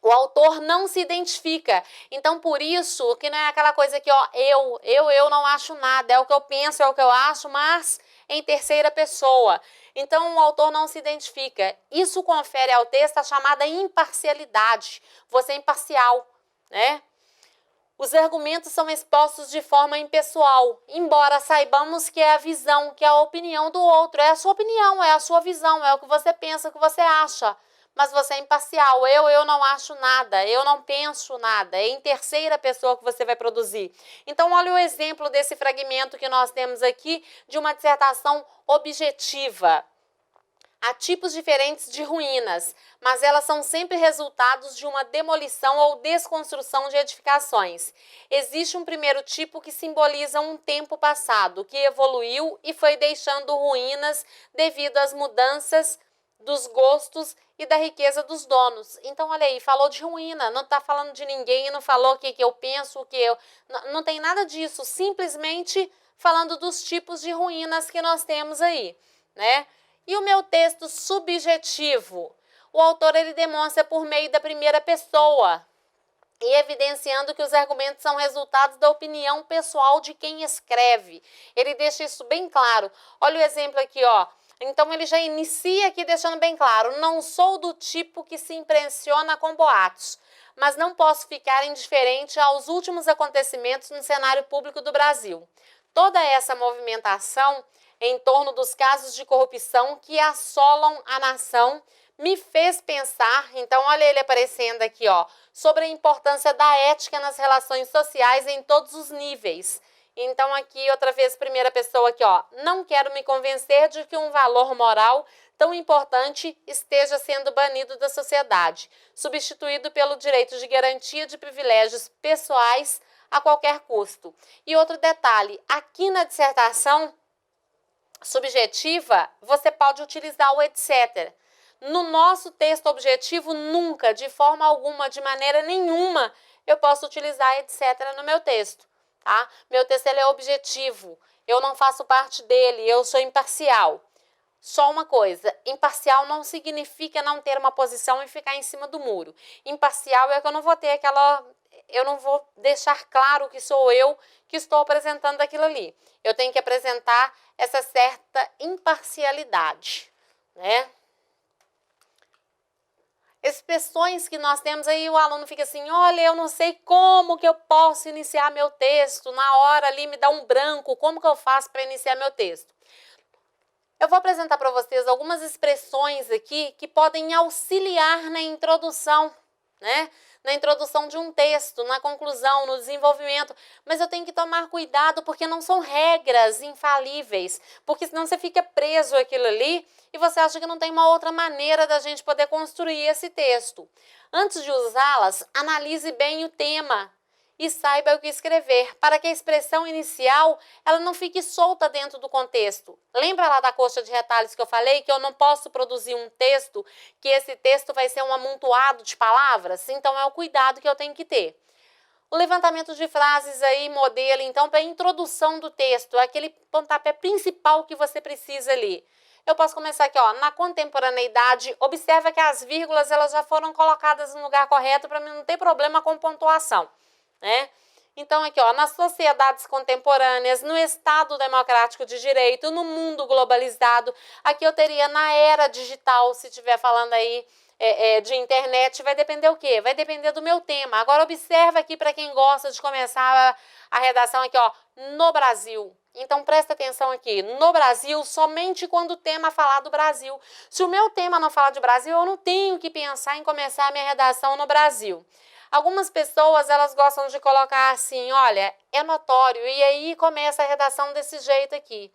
O autor não se identifica. Então, por isso, que não é aquela coisa que, ó, eu não acho nada, é o que eu penso, é o que eu acho, mas em terceira pessoa. Então, o autor não se identifica. Isso confere ao texto a chamada imparcialidade. Você é imparcial, né? Os argumentos são expostos de forma impessoal, embora saibamos que é a visão, que é a opinião do outro. É a sua opinião, é a sua visão, é o que você pensa, o que você acha. Mas você é imparcial. Eu não acho nada, eu não penso nada. É em terceira pessoa que você vai produzir. Então, olha o exemplo desse fragmento que nós temos aqui de uma dissertação objetiva. Há tipos diferentes de ruínas, mas elas são sempre resultados de uma demolição ou desconstrução de edificações. Existe um primeiro tipo que simboliza um tempo passado, que evoluiu e foi deixando ruínas devido às mudanças dos gostos e da riqueza dos donos. Então, olha aí, falou de ruína, não está falando de ninguém, não falou o que eu penso, o que eu... Não tem nada disso, simplesmente falando dos tipos de ruínas que nós temos aí, né? E o meu texto subjetivo? O autor ele demonstra por meio da primeira pessoa e evidenciando que os argumentos são resultados da opinião pessoal de quem escreve. Ele deixa isso bem claro. Olha o exemplo aqui, ó. Então, ele já inicia aqui deixando bem claro, não sou do tipo que se impressiona com boatos, mas não posso ficar indiferente aos últimos acontecimentos no cenário público do Brasil. Toda essa movimentação em torno dos casos de corrupção que assolam a nação me fez pensar, então olha ele aparecendo aqui, ó, sobre a importância da ética nas relações sociais em todos os níveis. Então, aqui, outra vez, primeira pessoa aqui, ó. Não quero me convencer de que um valor moral tão importante esteja sendo banido da sociedade, substituído pelo direito de garantia de privilégios pessoais a qualquer custo. E outro detalhe, aqui na dissertação subjetiva, você pode utilizar o etc. No nosso texto objetivo, nunca, de forma alguma, de maneira nenhuma, eu posso utilizar etc. no meu texto. Tá? Meu texto ele é objetivo, eu não faço parte dele, eu sou imparcial. Só uma coisa, imparcial não significa não ter uma posição e ficar em cima do muro. Imparcial é que eu não vou ter eu não vou deixar claro que sou eu que estou apresentando aquilo ali. Eu tenho que apresentar essa certa imparcialidade, né? expressões que nós temos, aí o aluno fica assim, olha, eu não sei como que eu posso iniciar meu texto, na hora ali me dá um branco, como que eu faço para iniciar meu texto? Eu vou apresentar para vocês algumas expressões aqui que podem auxiliar na introdução, né? Na introdução de um texto, na conclusão, no desenvolvimento, mas eu tenho que tomar cuidado porque não são regras infalíveis, porque senão você fica preso àquilo ali e você acha que não tem uma outra maneira da gente poder construir esse texto. Antes de usá-las, analise bem o tema e saiba o que escrever, para que a expressão inicial ela não fique solta dentro do contexto. Lembra lá da coxa de retalhos que eu falei que eu não posso produzir um texto, que esse texto vai ser um amontoado de palavras? Então é o cuidado que eu tenho que ter. O levantamento de frases aí, modelo, então, para a introdução do texto, é aquele pontapé principal que você precisa ali. Eu posso começar aqui, ó, na contemporaneidade, observa que as vírgulas elas já foram colocadas no lugar correto para mim não ter problema com pontuação, né? Então, aqui, ó, nas sociedades contemporâneas, no Estado democrático de direito, no mundo globalizado, aqui eu teria na era digital, se estiver falando aí de internet, vai depender o quê? Vai depender do meu tema. Agora, observa aqui para quem gosta de começar a redação aqui, ó, no Brasil. Então, presta atenção aqui, no Brasil, somente quando o tema falar do Brasil. Se o meu tema não falar de Brasil, eu não tenho que pensar em começar a minha redação no Brasil. Algumas pessoas, elas gostam de colocar assim, olha, é notório, e aí começa a redação desse jeito aqui.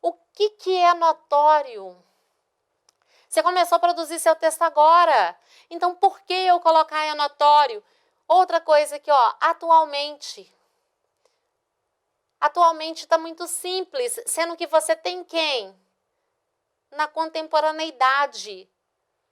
O que é notório? Você começou a produzir seu texto agora, então por que eu colocar é notório? Outra coisa aqui, ó, atualmente. Atualmente está muito simples, sendo que você tem quem? Na contemporaneidade,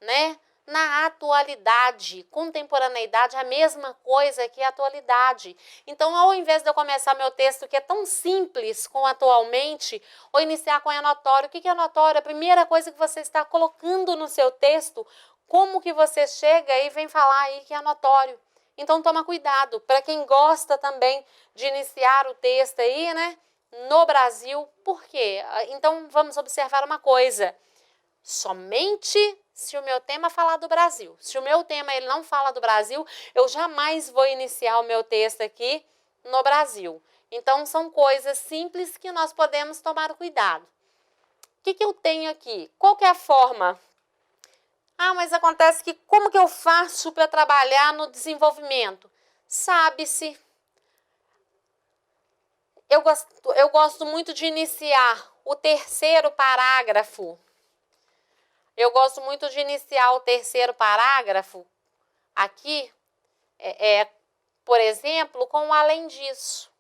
né? Na atualidade. Contemporaneidade é a mesma coisa que atualidade. Então, ao invés de eu começar meu texto, que é tão simples com atualmente, ou iniciar com é notório. O que é notório? A primeira coisa que você está colocando no seu texto, como que você chega e vem falar aí que é notório. Então, toma cuidado. Para quem gosta também de iniciar o texto aí, né? No Brasil, por quê? Então, vamos observar uma coisa. Somente se o meu tema falar do Brasil. Se o meu tema ele não fala do Brasil, eu jamais vou iniciar o meu texto aqui no Brasil. Então, são coisas simples que nós podemos tomar cuidado. O que eu tenho aqui? Qual que é a forma? Ah, mas acontece que como que eu faço para trabalhar no desenvolvimento? Sabe-se. Eu gosto muito de iniciar o terceiro parágrafo. Eu gosto muito de iniciar o terceiro parágrafo aqui, por exemplo, com um além disso.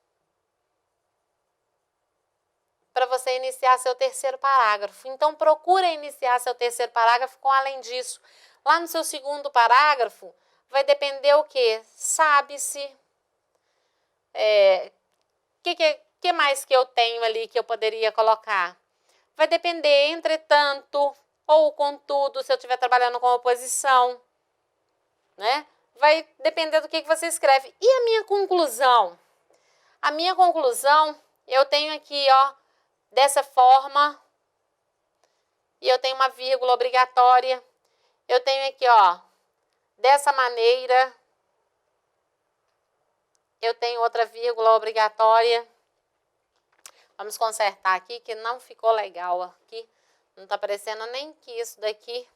Para você iniciar seu terceiro parágrafo. Então, procura iniciar seu terceiro parágrafo com além disso. Lá no seu segundo parágrafo, vai depender o quê? Sabe-se. Que mais que eu tenho ali que eu poderia colocar? Vai depender, entretanto, ou contudo, se eu estiver trabalhando com oposição, né? Vai depender do que você escreve. E a minha conclusão? A minha conclusão, eu tenho aqui, ó, dessa forma, e eu tenho uma vírgula obrigatória. Eu tenho aqui, ó, dessa maneira, eu tenho outra vírgula obrigatória. Vamos consertar aqui, que não ficou legal aqui. Não tá aparecendo nem que isso daqui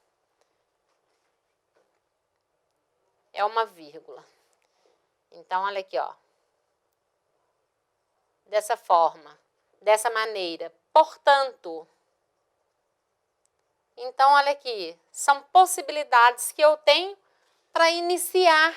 é uma vírgula. Então, olha aqui, ó. Dessa forma, dessa maneira. Portanto, então, olha aqui. São possibilidades que eu tenho para iniciar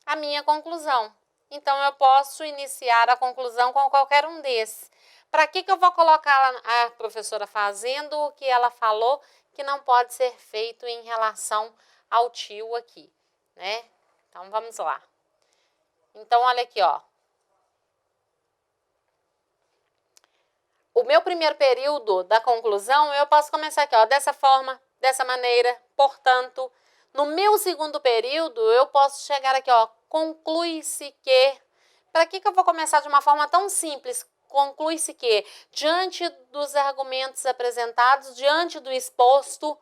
a minha conclusão. Então, eu posso iniciar a conclusão com qualquer um desses. Para que eu vou colocar a professora fazendo o que ela falou que não pode ser feito em relação ao tio aqui, né? Então, vamos lá. Então, olha aqui, ó. O meu primeiro período da conclusão, eu posso começar aqui, ó, dessa forma, dessa maneira, portanto. No meu segundo período, eu posso chegar aqui, ó, conclui-se que... Para que eu vou começar de uma forma tão simples? Conclui-se que, diante dos argumentos apresentados, diante do exposto,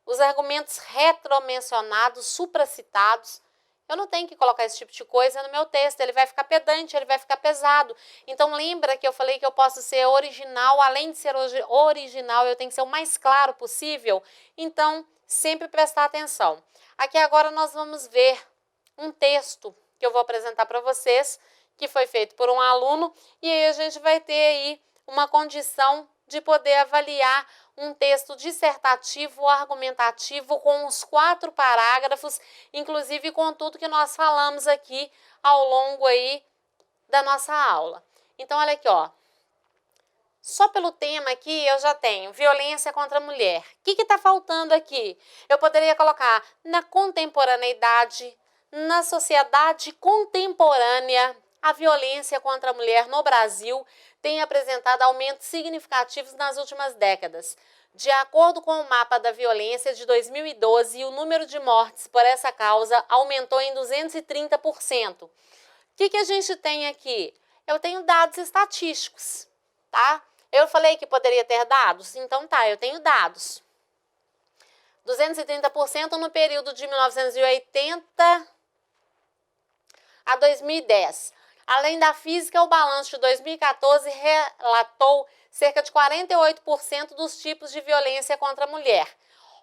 os argumentos retromencionados, supracitados. Eu não tenho que colocar esse tipo de coisa no meu texto, ele vai ficar pedante, ele vai ficar pesado. Então lembra que eu falei que eu posso ser original, além de ser original, eu tenho que ser o mais claro possível? Então, sempre prestar atenção. Aqui agora nós vamos ver um texto que eu vou apresentar para vocês, que foi feito por um aluno, e aí a gente vai ter aí uma condição de poder avaliar um texto dissertativo, argumentativo, com os 4 parágrafos, inclusive com tudo que nós falamos aqui ao longo aí da nossa aula. Então, olha aqui, ó. Só pelo tema aqui eu já tenho violência contra a mulher. O que está faltando aqui? Eu poderia colocar na contemporaneidade, na sociedade contemporânea, a violência contra a mulher no Brasil tem apresentado aumentos significativos nas últimas décadas. De acordo com o mapa da violência de 2012, o número de mortes por essa causa aumentou em 230%. O que a gente tem aqui? Eu tenho dados estatísticos, tá? Eu falei que poderia ter dados? Então tá, eu tenho dados. 230% no período de 1980 a 2010. Além da física, o balanço de 2014 relatou cerca de 48% dos tipos de violência contra a mulher.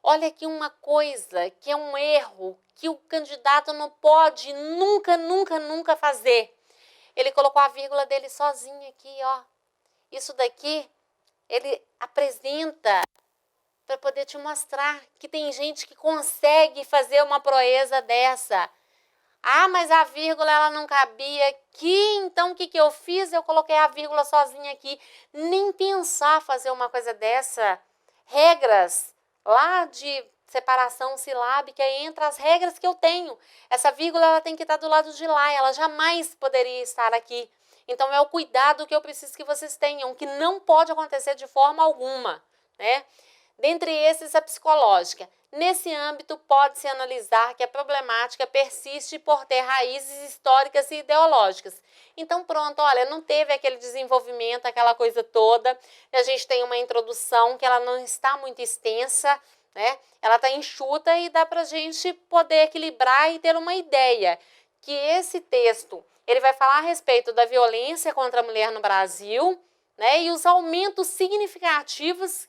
Olha aqui uma coisa que é um erro que o candidato não pode nunca fazer. Ele colocou a vírgula dele sozinho aqui, ó. Isso daqui ele apresenta para poder te mostrar que tem gente que consegue fazer uma proeza dessa. Ah, mas a vírgula ela não cabia aqui, então o que eu fiz? Eu coloquei a vírgula sozinha aqui. Nem pensar fazer uma coisa dessa. Regras lá de separação silábica, entre as regras que eu tenho. Essa vírgula ela tem que estar do lado de lá, ela jamais poderia estar aqui. Então é o cuidado que eu preciso que vocês tenham, que não pode acontecer de forma alguma, né? Dentre esses, a psicológica. Nesse âmbito, pode-se analisar que a problemática persiste por ter raízes históricas e ideológicas. Então, pronto, olha, não teve aquele desenvolvimento, aquela coisa toda. A gente tem uma introdução que ela não está muito extensa, né? Ela está enxuta e dá para a gente poder equilibrar e ter uma ideia que esse texto ele vai falar a respeito da violência contra a mulher no Brasil, né? E os aumentos significativos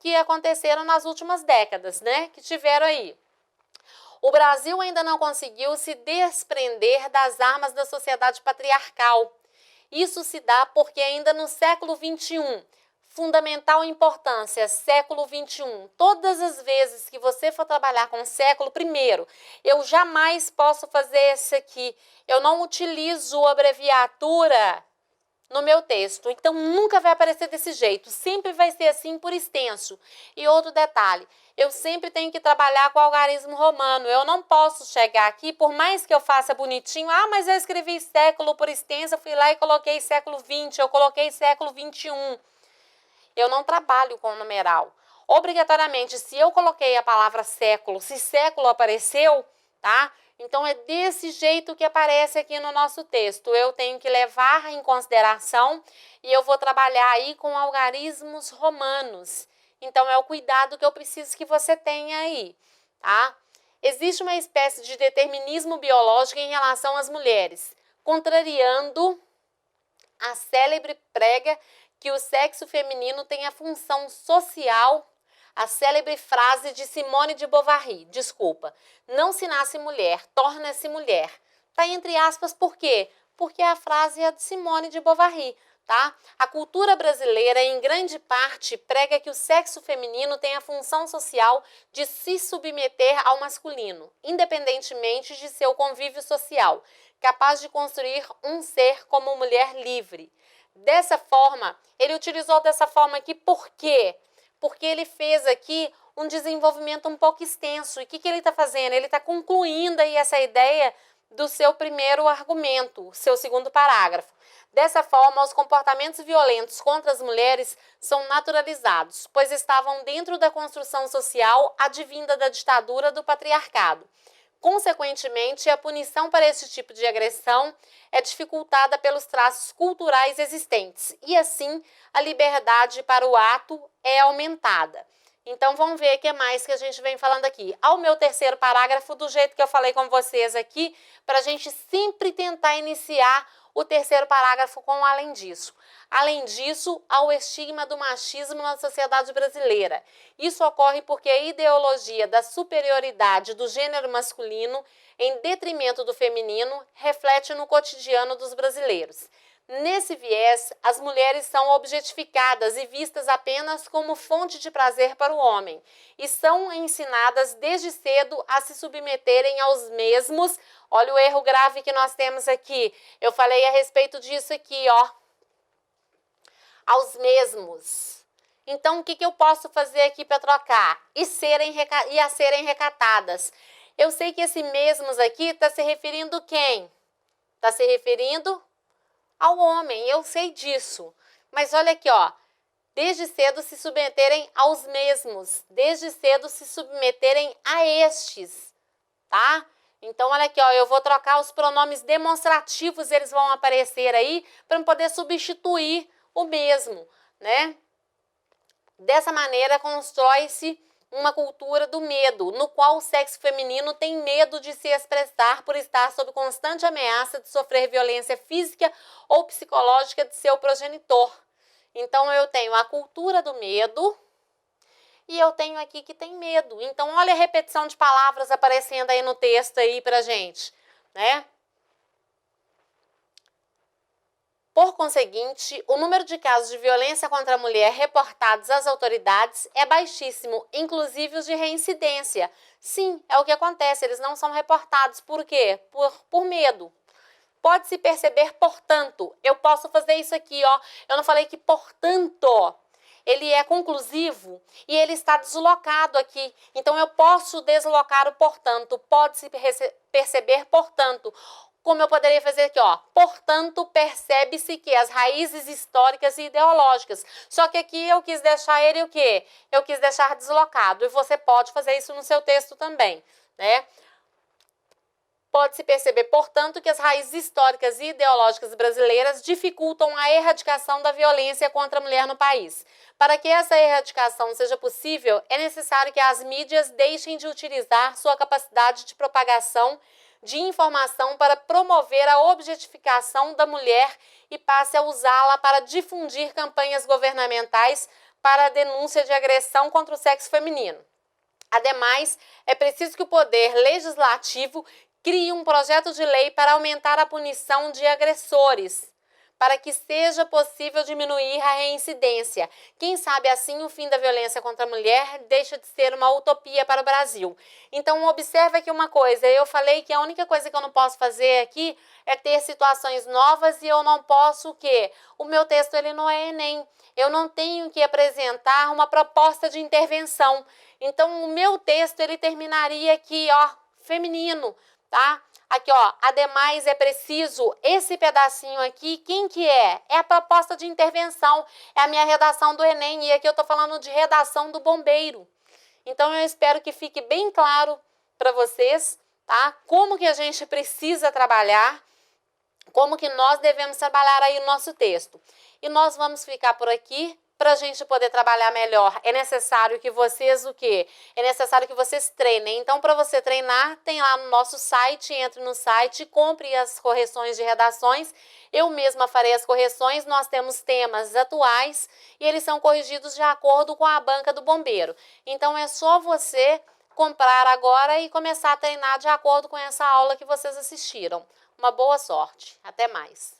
que aconteceram nas últimas décadas, né? Que tiveram aí. O Brasil ainda não conseguiu se desprender das armas da sociedade patriarcal. Isso se dá porque ainda no século XXI, fundamental importância, século XXI, todas as vezes que você for trabalhar com o século, primeiro, eu jamais posso fazer isso aqui. Eu não utilizo abreviatura no meu texto, então nunca vai aparecer desse jeito, sempre vai ser assim por extenso. E outro detalhe, eu sempre tenho que trabalhar com o algarismo romano, eu não posso chegar aqui, por mais que eu faça bonitinho, ah, mas eu escrevi século por extenso, eu fui lá e coloquei século XX, eu coloquei século XXI. Eu não trabalho com numeral. Obrigatoriamente, se eu coloquei a palavra século, se século apareceu, tá? Então, é desse jeito que aparece aqui no nosso texto. Eu tenho que levar em consideração e eu vou trabalhar aí com algarismos romanos. Então, é o cuidado que eu preciso que você tenha aí, tá? Existe uma espécie de determinismo biológico em relação às mulheres, contrariando a célebre prega que o sexo feminino tem a função social. A célebre frase de Simone de Beauvoir, não se nasce mulher, torna-se mulher. Tá entre aspas por quê? Porque a frase é de Simone de Beauvoir, tá? A cultura brasileira, em grande parte, prega que o sexo feminino tem a função social de se submeter ao masculino, independentemente de seu convívio social, capaz de construir um ser como mulher livre. Dessa forma, ele utilizou dessa forma aqui por quê? Porque ele fez aqui um desenvolvimento um pouco extenso. E o que ele está fazendo? Ele está concluindo aí essa ideia do seu primeiro argumento, seu segundo parágrafo. Dessa forma, os comportamentos violentos contra as mulheres são naturalizados, pois estavam dentro da construção social advinda da ditadura do patriarcado. Consequentemente, a punição para esse tipo de agressão é dificultada pelos traços culturais existentes e, assim, a liberdade para o ato é aumentada. Então, vamos ver o que mais que a gente vem falando aqui. Ao meu terceiro parágrafo, do jeito que eu falei com vocês aqui, para a gente sempre tentar iniciar o terceiro parágrafo com além disso. Além disso, há o estigma do machismo na sociedade brasileira. Isso ocorre porque a ideologia da superioridade do gênero masculino, em detrimento do feminino, reflete no cotidiano dos brasileiros. Nesse viés, as mulheres são objetificadas e vistas apenas como fonte de prazer para o homem, e são ensinadas desde cedo a se submeterem aos mesmos. Olha o erro grave que nós temos aqui. Eu falei a respeito disso aqui, ó. Aos mesmos. Então, o que eu posso fazer aqui para trocar? E a serem recatadas. Eu sei que esse mesmos aqui está se referindo quem? Está se referindo ao homem, eu sei disso. Mas olha aqui, ó. Desde cedo se submeterem aos mesmos. Desde cedo se submeterem a estes. Tá? Então, olha aqui, ó. Eu vou trocar os pronomes demonstrativos, eles vão aparecer aí, para poder substituir o mesmo, né? Dessa maneira, constrói-se uma cultura do medo, no qual o sexo feminino tem medo de se expressar por estar sob constante ameaça de sofrer violência física ou psicológica de seu progenitor. Então, eu tenho a cultura do medo e eu tenho aqui que tem medo. Então, olha a repetição de palavras aparecendo aí no texto aí pra gente, né? Por conseguinte, o número de casos de violência contra a mulher reportados às autoridades é baixíssimo, inclusive os de reincidência. Sim, é o que acontece, eles não são reportados. Por quê? Por medo. Pode-se perceber, portanto, eu posso fazer isso aqui, ó. Eu não falei que, portanto, ele é conclusivo e ele está deslocado aqui. Então, eu posso deslocar o portanto. Pode-se perceber, portanto. Como eu poderia fazer aqui, ó. Portanto, percebe-se que as raízes históricas e ideológicas. Só que aqui eu quis deixar ele o quê? Eu quis deixar deslocado. E você pode fazer isso no seu texto também, né? Pode-se perceber, portanto, que as raízes históricas e ideológicas brasileiras dificultam a erradicação da violência contra a mulher no país. Para que essa erradicação seja possível, é necessário que as mídias deixem de utilizar sua capacidade de propagação de informação para promover a objetificação da mulher e passe a usá-la para difundir campanhas governamentais para a denúncia de agressão contra o sexo feminino. Ademais, é preciso que o poder legislativo crie um projeto de lei para aumentar a punição de agressores, para que seja possível diminuir a reincidência. Quem sabe assim o fim da violência contra a mulher deixa de ser uma utopia para o Brasil. Então, observe aqui uma coisa, eu falei que a única coisa que eu não posso fazer aqui é ter situações novas e eu não posso o quê? O meu texto ele não é Enem, eu não tenho que apresentar uma proposta de intervenção. Então, o meu texto ele terminaria aqui, ó, feminino, tá? Aqui, ó, ademais é preciso, esse pedacinho aqui, quem que é? É a proposta de intervenção, é a minha redação do Enem, e aqui eu tô falando de redação do bombeiro. Então, eu espero que fique bem claro para vocês, tá? Como que a gente precisa trabalhar, como que nós devemos trabalhar aí o nosso texto. E nós vamos ficar por aqui. Para a gente poder trabalhar melhor, é necessário que vocês o quê? É necessário que vocês treinem. Então, para você treinar, tem lá no nosso site, entre no site, compre as correções de redações. Eu mesma farei as correções, nós temos temas atuais e eles são corrigidos de acordo com a banca do bombeiro. Então, é só você comprar agora e começar a treinar de acordo com essa aula que vocês assistiram. Uma boa sorte. Até mais.